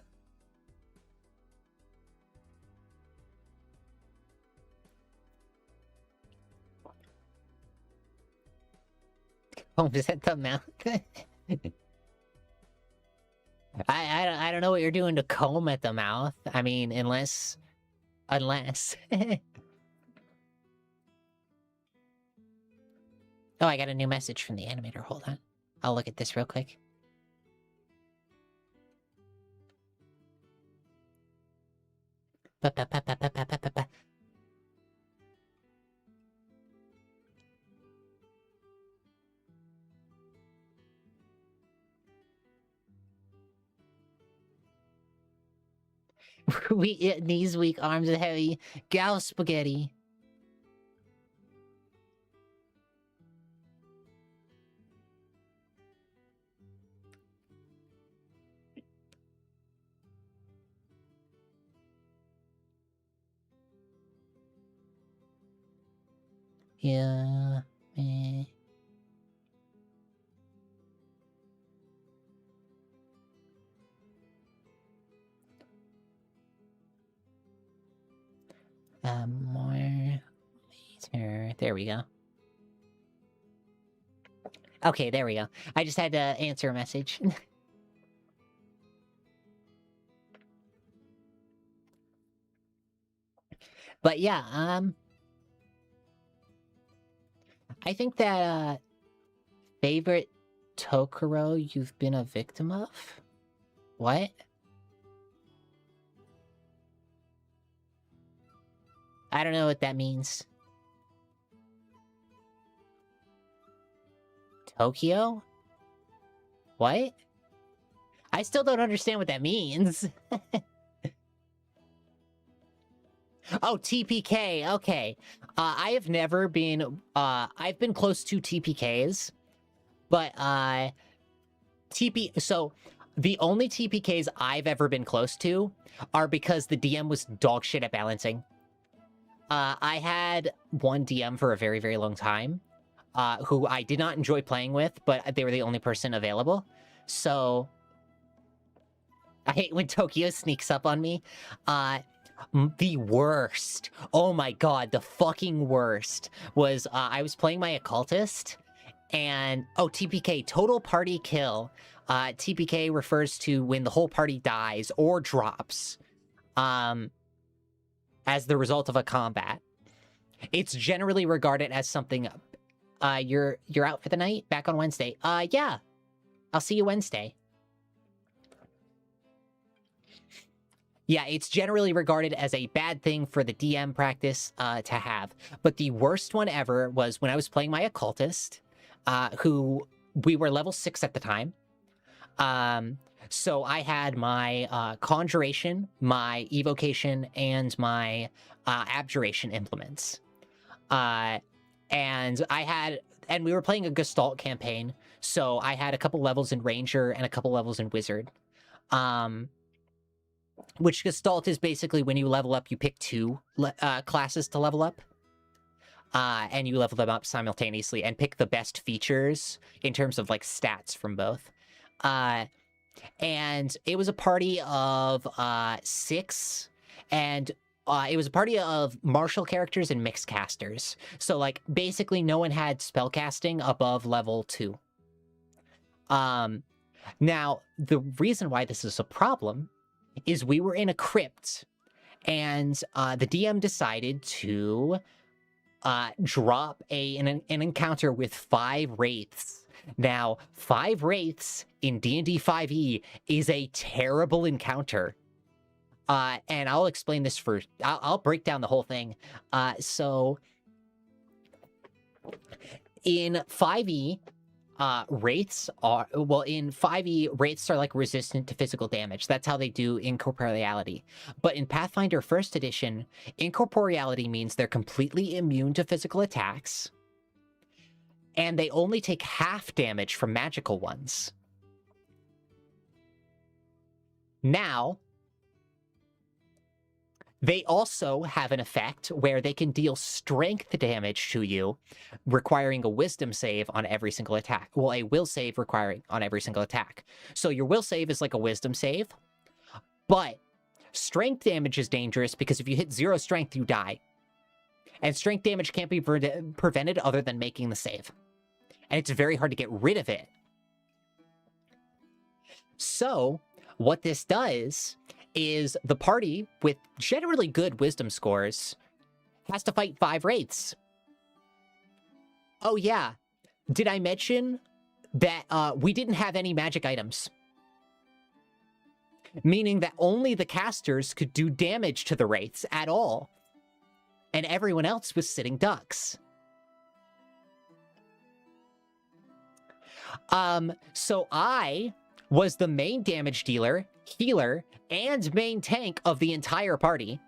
Combs at the mouth. I don't know what you're doing to comb at the mouth. I mean, unless... Oh, I got a new message from the animator. Hold on. I'll look at this real quick. Knees weak, arms are heavy. Gal spaghetti. Yeah. Eh. More later. There we go. Okay, there we go. I just had to answer a message. But yeah, I think that favorite Tokoro you've been a victim of? What? I don't know what that means. Tokyo? What? I still don't understand what that means. Oh, TPK, okay. I have never been, I've been close to TPKs, but, so, the only TPKs I've ever been close to are because the DM was dog shit at balancing. I had one DM for a very, very long time, who I did not enjoy playing with, but they were the only person available. So, I hate when Tokyo sneaks up on me. The worst, oh my god, the fucking worst, was I was playing my occultist, and, oh, TPK, total party kill. TPK refers to when the whole party dies or drops, as the result of a combat. It's generally regarded as something, you're out for the night? Back on Wednesday? Yeah. I'll see you Wednesday. Yeah, it's generally regarded as a bad thing for the DM practice to have. But the worst one ever was when I was playing my occultist, who we were level 6 at the time. So I had my conjuration, my evocation, and my abjuration implements. And we were playing a Gestalt campaign, so I had a couple levels in Ranger and a couple levels in Wizard. Which Gestalt is basically when you level up, you pick two classes to level up. And you level them up simultaneously and pick the best features in terms of, like, stats from both. And it was a party of 6, and it was a party of martial characters and mixed casters. So, like, basically no one had spellcasting above level 2. Now, the reason why this is a problem is we were in a crypt, and the DM decided to drop an encounter with 5 wraiths. Now, 5 wraiths in D&D 5e is a terrible encounter. And I'll explain this first. I'll break down the whole thing. So, in 5e, wraiths are, well, in 5e, wraiths are, like, resistant to physical damage. That's how they do incorporeality. But in Pathfinder 1st edition, incorporeality means they're completely immune to physical attacks, and they only take half damage from magical ones. Now, they also have an effect where they can deal strength damage to you, requiring a wisdom save on every single attack. Well, a will save requiring on every single attack. So your will save is like a wisdom save, but strength damage is dangerous because if you hit 0 strength, you die. And strength damage can't be prevented other than making the save. And it's very hard to get rid of it. So, what this does is the party with generally good wisdom scores has to fight 5 wraiths. Oh yeah, did I mention that we didn't have any magic items. Meaning that only the casters could do damage to the wraiths at all. And everyone else was sitting ducks. So I was the main damage dealer, healer, and main tank of the entire party.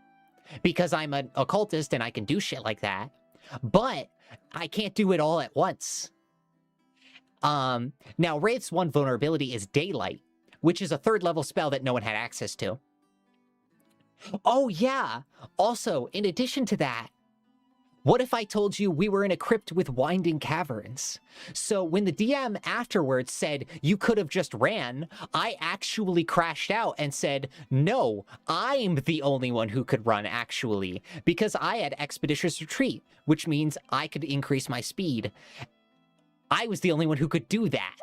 Because I'm an occultist and I can do shit like that. But I can't do it all at once. Now, Wraith's one vulnerability is Daylight, which is a 3rd level spell that no one had access to. Oh, yeah. Also, in addition to that, what if I told you we were in a crypt with winding caverns? So when the DM afterwards said you could have just ran, I actually crashed out and said, no, I'm the only one who could run, actually, because I had Expeditious Retreat, which means I could increase my speed. I was the only one who could do that.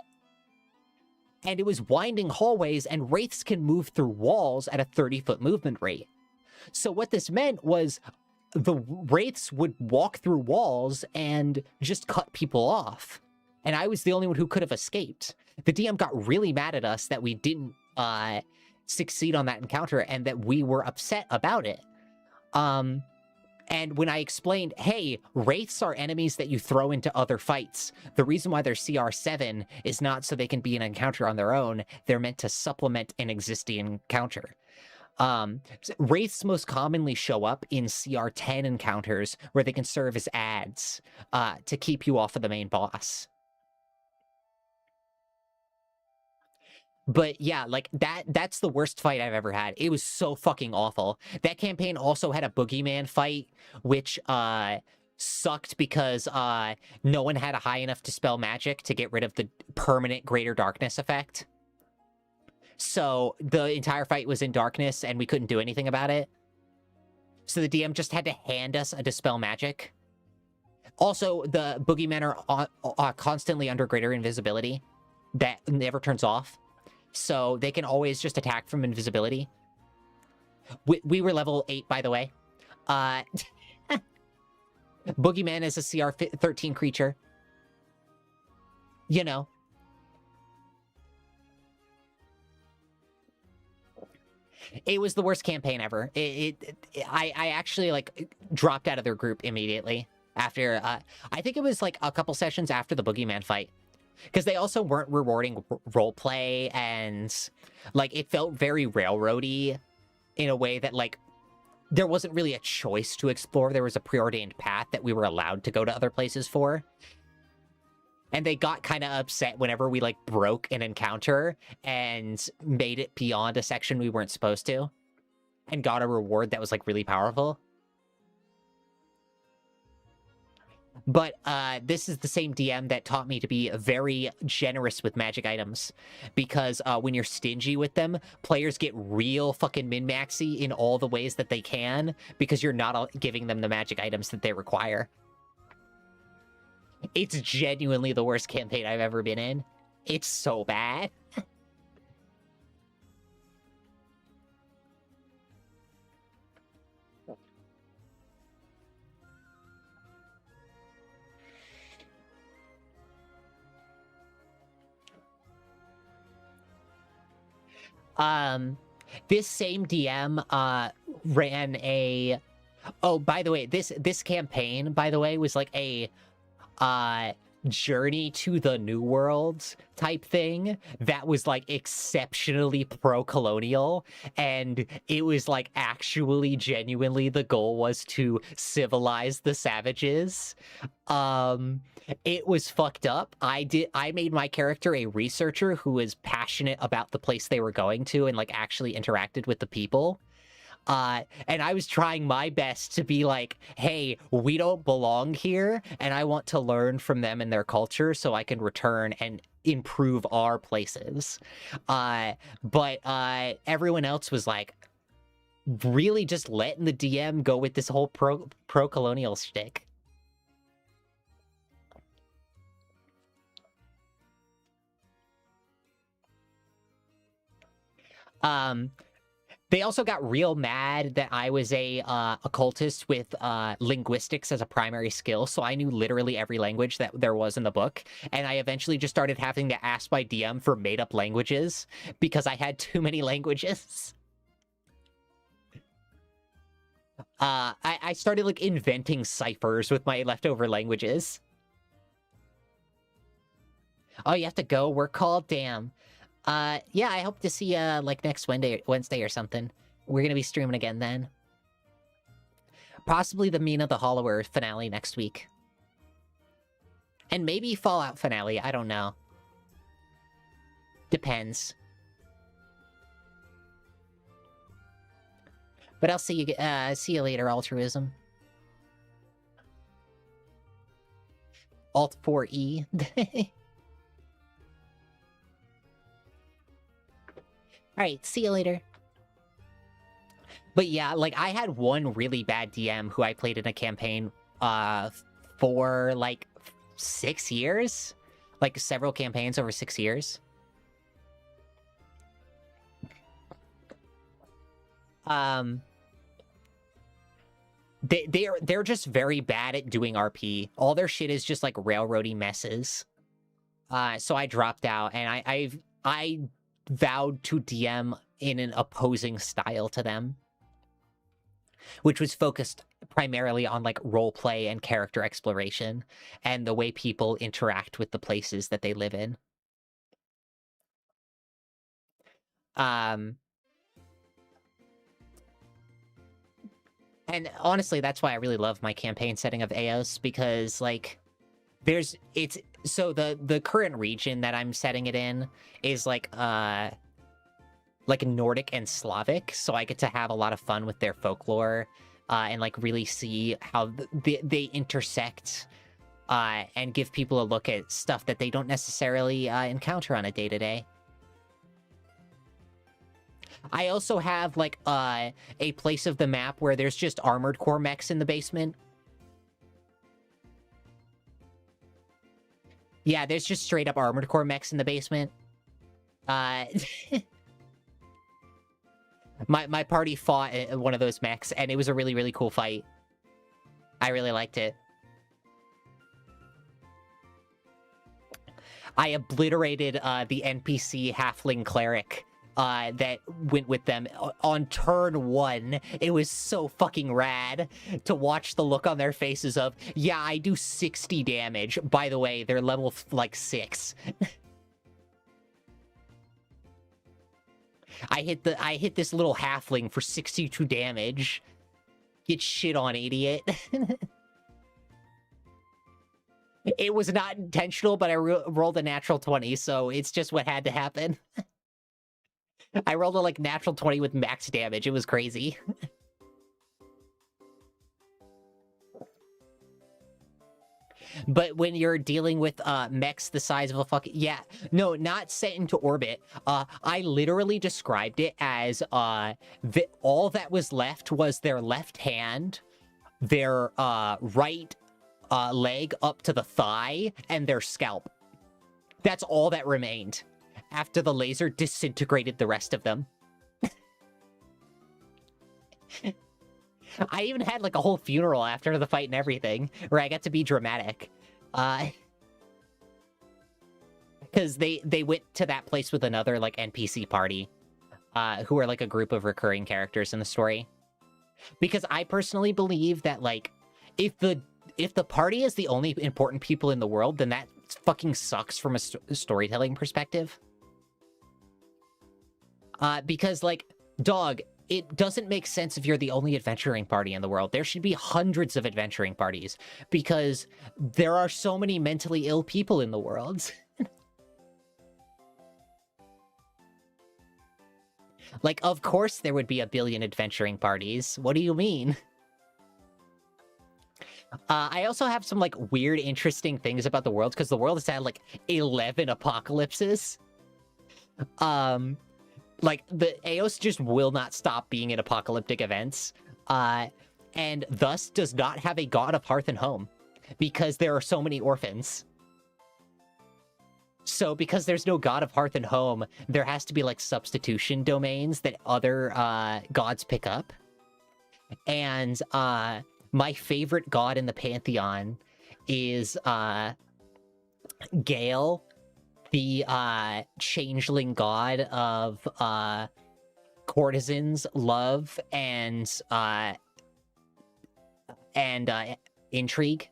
And it was winding hallways, and wraiths can move through walls at a 30-foot movement rate. So what this meant was the wraiths would walk through walls and just cut people off. And I was the only one who could have escaped. The DM got really mad at us that we didn't succeed on that encounter and that we were upset about it. And when I explained, hey, wraiths are enemies that you throw into other fights. The reason why they're CR7 is not so they can be an encounter on their own. They're meant to supplement an existing encounter. Wraiths most commonly show up in CR10 encounters where they can serve as ads to keep you off of the main boss. But yeah, like that's the worst fight I've ever had. It was so fucking awful. That campaign also had a boogeyman fight, which sucked because no one had a high enough dispel magic to get rid of the permanent greater darkness effect. So the entire fight was in darkness and we couldn't do anything about it. So the DM just had to hand us a dispel magic. Also, the boogeymen are constantly under greater invisibility that never turns off. So they can always just attack from invisibility. We were level 8, by the way. Boogeyman is a CR 13 creature. You know. It was the worst campaign ever. I actually, like, dropped out of their group immediately. After, I think it was, like, a couple sessions after the Boogeyman fight. Because they also weren't rewarding roleplay, and, like, it felt very railroady in a way that, like, there wasn't really a choice to explore. There was a preordained path that we were allowed to go to other places for. And they got kind of upset whenever we, like, broke an encounter and made it beyond a section we weren't supposed to. And got a reward that was, like, really powerful. But this is the same DM that taught me to be very generous with magic items. Because when you're stingy with them, players get real fucking min-maxy in all the ways that they can. Because you're not giving them the magic items that they require. It's genuinely the worst campaign I've ever been in. It's so bad. This same DM ran a... Oh, by the way, this campaign, by the way, was like a journey to the New World type thing that was like exceptionally pro-colonial, and it was like actually genuinely the goal was to civilize the savages. It was fucked up. I made my character a researcher who was passionate about the place they were going to and like actually interacted with the people. And I was trying my best to be like, hey, we don't belong here, and I want to learn from them and their culture so I can return and improve our places. But everyone else was like, really just letting the DM go with this whole pro-colonial shtick. They also got real mad that I was a occultist with linguistics as a primary skill, so I knew literally every language that there was in the book, and I eventually just started having to ask my DM for made-up languages because I had too many languages. I started, like, inventing ciphers with my leftover languages. Oh, you have to go? Work call? Damn. Yeah, I hope to see you, like, next Wednesday or something. We're gonna be streaming again then. Possibly the Mina the Hollower finale next week. And maybe Fallout finale, I don't know. Depends. But I'll see you later, Altruism. Alt 4E. Alright, see you later. But yeah, like, I had one really bad DM who I played in a campaign for, like, 6 years? Like, several campaigns over 6 years. They're just very bad at doing RP. All their shit is just, like, railroady messes. So I dropped out, and I vowed to DM in an opposing style to them, which was focused primarily on, like, roleplay and character exploration and the way people interact with the places that they live in. And honestly, that's why I really love my campaign setting of Eos, because, like, so the current region that I'm setting it in is, like Nordic and Slavic, so I get to have a lot of fun with their folklore, and, like, really see how they intersect, and give people a look at stuff that they don't necessarily encounter on a day-to-day. I also have, like, a place of the map where there's just armored core mechs in the basement. Yeah, there's just straight-up armored core mechs in the basement. My party fought one of those mechs, and it was a really, really cool fight. I really liked it. I obliterated the NPC halfling cleric that went with them on turn 1. It was so fucking rad to watch the look on their faces of, yeah, I do 60 damage. By the way, they're level, like, 6. I hit this little halfling for 62 damage. Get shit on, idiot. It was not intentional, but I rolled a natural 20, so it's just what had to happen. I rolled a, like, natural 20 with max damage. It was crazy. But when you're dealing with mechs the size of a fucking... Yeah, no, not set into orbit. I literally described it as all that was left was their left hand, their right leg up to the thigh, and their scalp. That's all that remained after the laser disintegrated the rest of them. I even had, like, a whole funeral after the fight and everything, where I got to be dramatic. Because they went to that place with another, like, NPC party, who are, like, a group of recurring characters in the story. Because I personally believe that, like, if the party is the only important people in the world, then that fucking sucks from a storytelling perspective. Because, like, dog, it doesn't make sense if you're the only adventuring party in the world. There should be hundreds of adventuring parties, because there are so many mentally ill people in the world. Like, of course there would be a billion adventuring parties. What do you mean? I also have some, like, weird, interesting things about the world, because the world has had, like, 11 apocalypses. Like, the Eos just will not stop being in apocalyptic events, and thus does not have a god of hearth and home, because there are so many orphans. So because there's no god of hearth and home, there has to be like substitution domains that other gods pick up. And my favorite god in the pantheon is Gale, the changeling god of courtesans, love, and intrigue.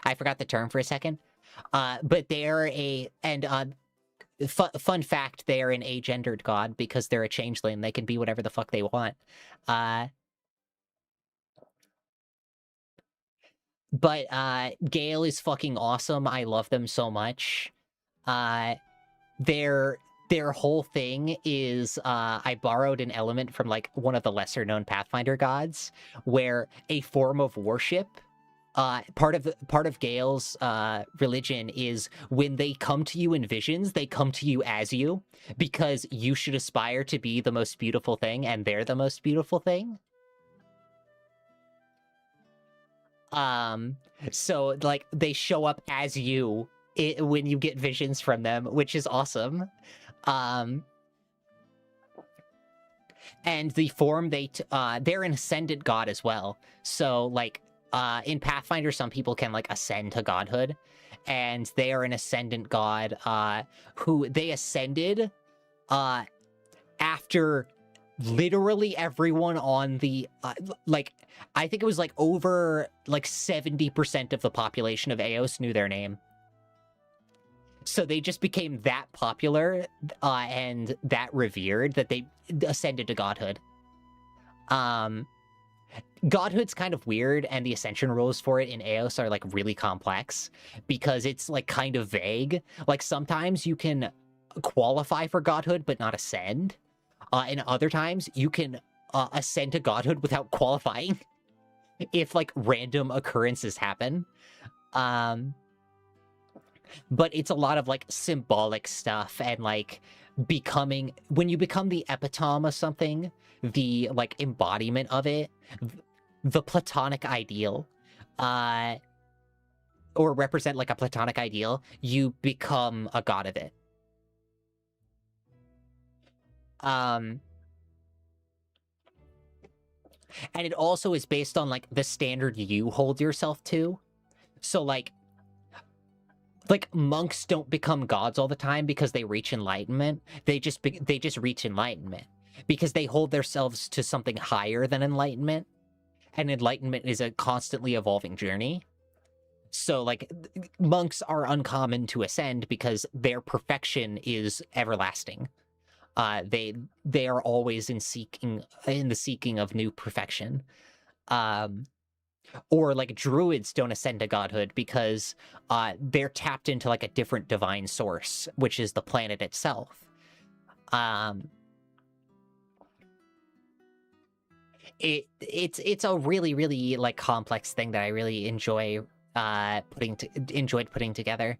I forgot the term for a second. But they're fun fact, they're an agendered god because they're a changeling. They can be whatever the fuck they want. But Gale is fucking awesome. I love them so much. Their whole thing is I borrowed an element from like one of the lesser known Pathfinder gods, where a form of worship. Part of Gale's religion is when they come to you in visions, they come to you as you, because you should aspire to be the most beautiful thing, and they're the most beautiful thing. So like they show up as you when you get visions from them, which is awesome. And the form they're an ascendant god as well. So like in Pathfinder, some people can like ascend to godhood, and they are an ascendant god who they ascended after literally everyone on the like I think it was like over like 70% of the population of Eos knew their name. So they just became that popular and that revered that they ascended to godhood. Godhood's kind of weird, and the ascension rules for it in Eos are like really complex because it's like kind of vague. Like sometimes you can qualify for godhood but not ascend, and other times you can ascend to godhood without qualifying if like random occurrences happen. But it's a lot of like symbolic stuff and like becoming, when you become the epitome of something, the like embodiment of it, the platonic ideal, or represent like a platonic ideal, you become a god of it. And it also is based on like the standard you hold yourself to. So like monks don't become gods all the time because they reach enlightenment. They just reach enlightenment because they hold themselves to something higher than enlightenment, and enlightenment is a constantly evolving journey. So like monks are uncommon to ascend because their perfection is everlasting. They are always in the seeking of new perfection. Or like druids don't ascend to godhood because they're tapped into like a different divine source, which is the planet itself. It's a really, really like complex thing that I really enjoyed putting together.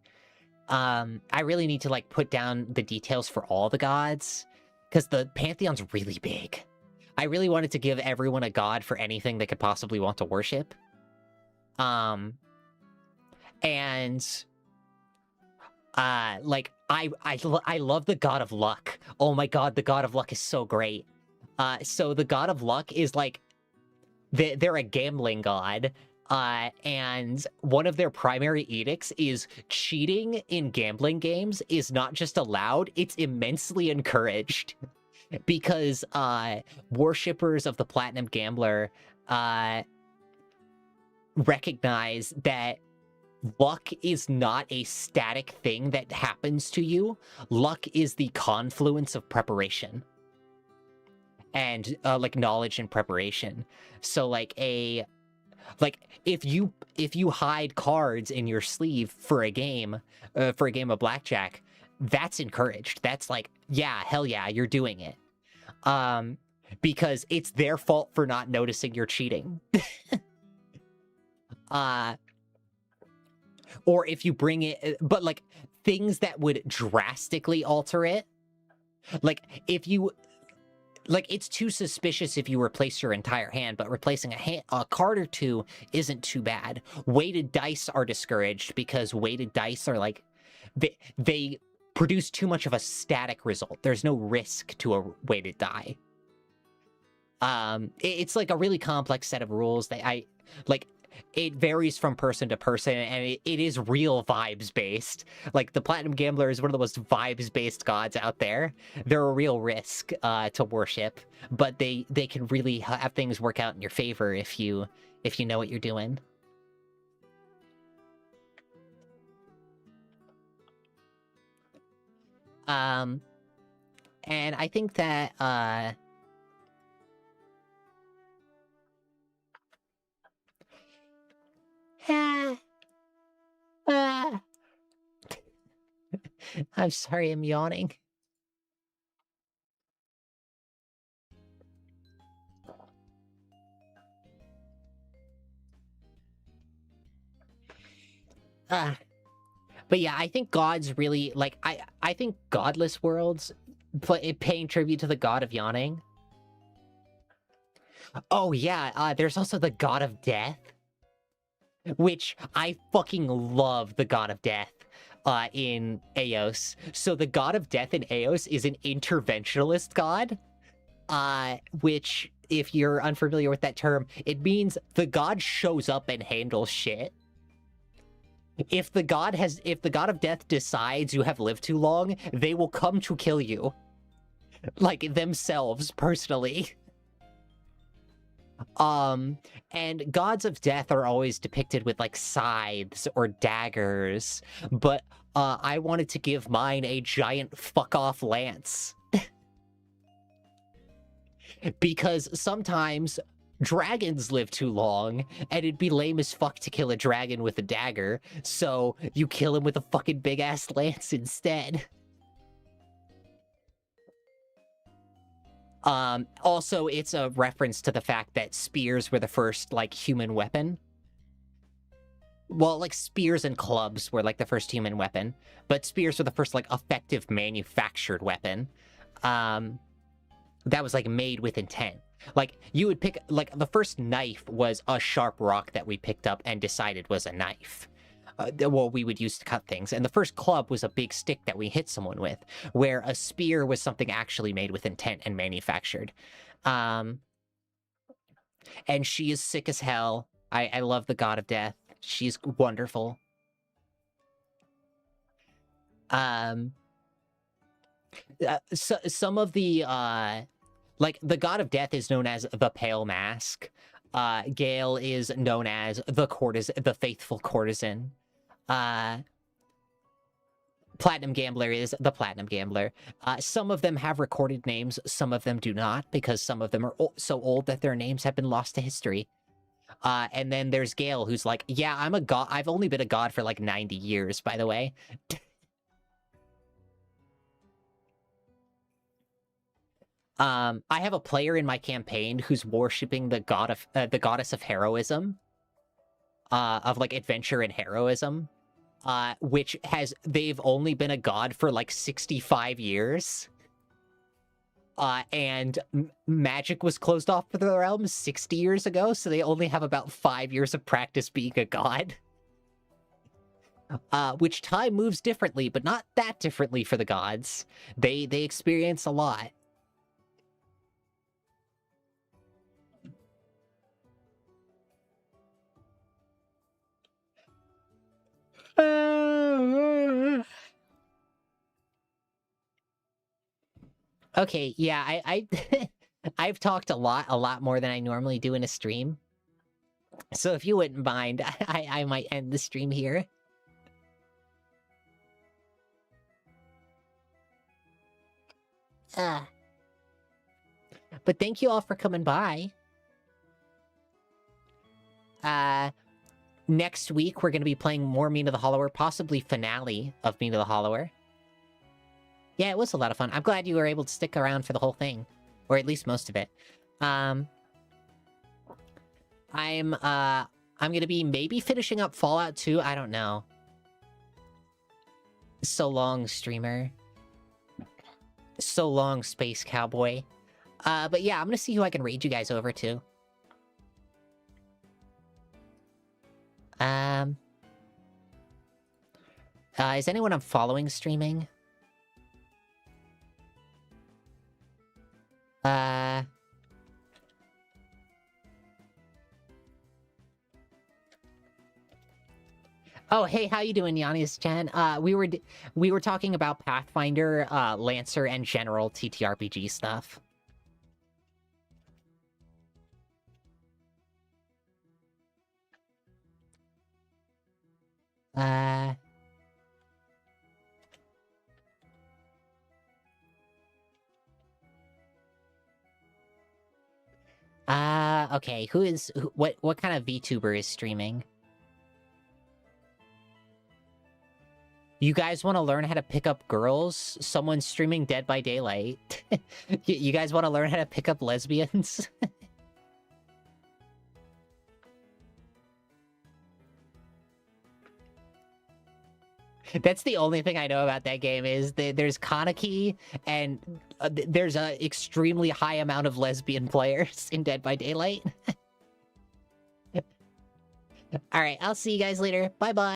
I really need to like put down the details for all the gods because the pantheon's really big. I really wanted to give everyone a god for anything they could possibly want to worship. And like I love the god of luck. Oh my god, the god of luck is so great. So the god of luck is like they're a gambling god. And one of their primary edicts is cheating in gambling games is not just allowed, it's immensely encouraged. Because worshippers of the Platinum Gambler recognize that luck is not a static thing that happens to you. Luck is the confluence of preparation and like knowledge and preparation. So like if you hide cards in your sleeve for a game of blackjack, that's encouraged. That's like, yeah, hell yeah, you're doing it. Because it's their fault for not noticing you're cheating. Or if you bring it, but like things that would drastically alter it, like if you like, it's too suspicious if you replace your entire hand, but replacing a card or two isn't too bad. Weighted dice are discouraged because weighted dice are like, they produce too much of a static result. There's no risk to a weighted die. It's like a really complex set of rules that it varies from person to person, and it is real vibes based. Like, the Platinum Gambler is one of the most vibes based gods out there. They're a real risk to worship, but they can really have things work out in your favor if you know what you're doing. And I think that I'm sorry, I'm yawning. But yeah, I think gods really, like, I think godless worlds paying tribute to the god of yawning. Oh yeah, there's also the god of death, which I fucking love the god of death in Eos. So the god of death in Eos is an interventionalist god, which, if you're unfamiliar with that term, it means the god shows up and handles shit. If the god of death decides you have lived too long, they will come to kill you. Like, themselves, personally. And gods of death are always depicted with, like, scythes or daggers, but I wanted to give mine a giant fuck-off lance. Because sometimes dragons live too long, and it'd be lame as fuck to kill a dragon with a dagger, so you kill him with a fucking big-ass lance instead. Also, it's a reference to the fact that spears were the first, like, human weapon. Well, like, spears and clubs were, like, the first human weapon, but spears were the first, like, effective manufactured weapon. That was, like, made with intent. Like, you would pick, like, the first knife was a sharp rock that we picked up and decided was a knife. Well, we would use to cut things. And the first club was a big stick that we hit someone with, where a spear was something actually made with intent and manufactured. And she is sick as hell. I love the god of death. She's wonderful. So, some of the like, the god of death is known as the Pale Mask. Gale is known as the faithful courtesan. Platinum Gambler is the Platinum Gambler. Some of them have recorded names, some of them do not, because some of them are so old that their names have been lost to history. And then there's Gale, who's like, yeah, I'm a god. I've only been a god for like 90 years, by the way. I have a player in my campaign who's worshipping the goddess of heroism, of, like, adventure and heroism, which they've only been a god for like 65 years. And magic was closed off for the realm 60 years ago, so they only have about 5 years of practice being a god. Which time moves differently, but not that differently for the gods. They experience a lot. Okay, yeah, I I've talked a lot more than I normally do in a stream. So if you wouldn't mind, I might end the stream here. But thank you all for coming by. Next week, we're going to be playing more Mean of the Hollower, possibly finale of Mean of the Hollower. Yeah, it was a lot of fun. I'm glad you were able to stick around for the whole thing. Or at least most of it. I'm going to be maybe finishing up Fallout 2. I don't know. So long, streamer. So long, Space Cowboy. But yeah, I'm gonna see who I can raid you guys over to. Is anyone I'm following streaming? Oh, hey, how you doing, Yannis Chan? We were talking about Pathfinder, Lancer, and general TTRPG stuff. Okay, what kind of VTuber is streaming? You guys want to learn how to pick up girls? Someone's streaming Dead by Daylight. You guys want to learn how to pick up lesbians? That's the only thing I know about that game is there's Kaneki and there's a extremely high amount of lesbian players in Dead by Daylight. All right, I'll see you guys later. Bye-bye.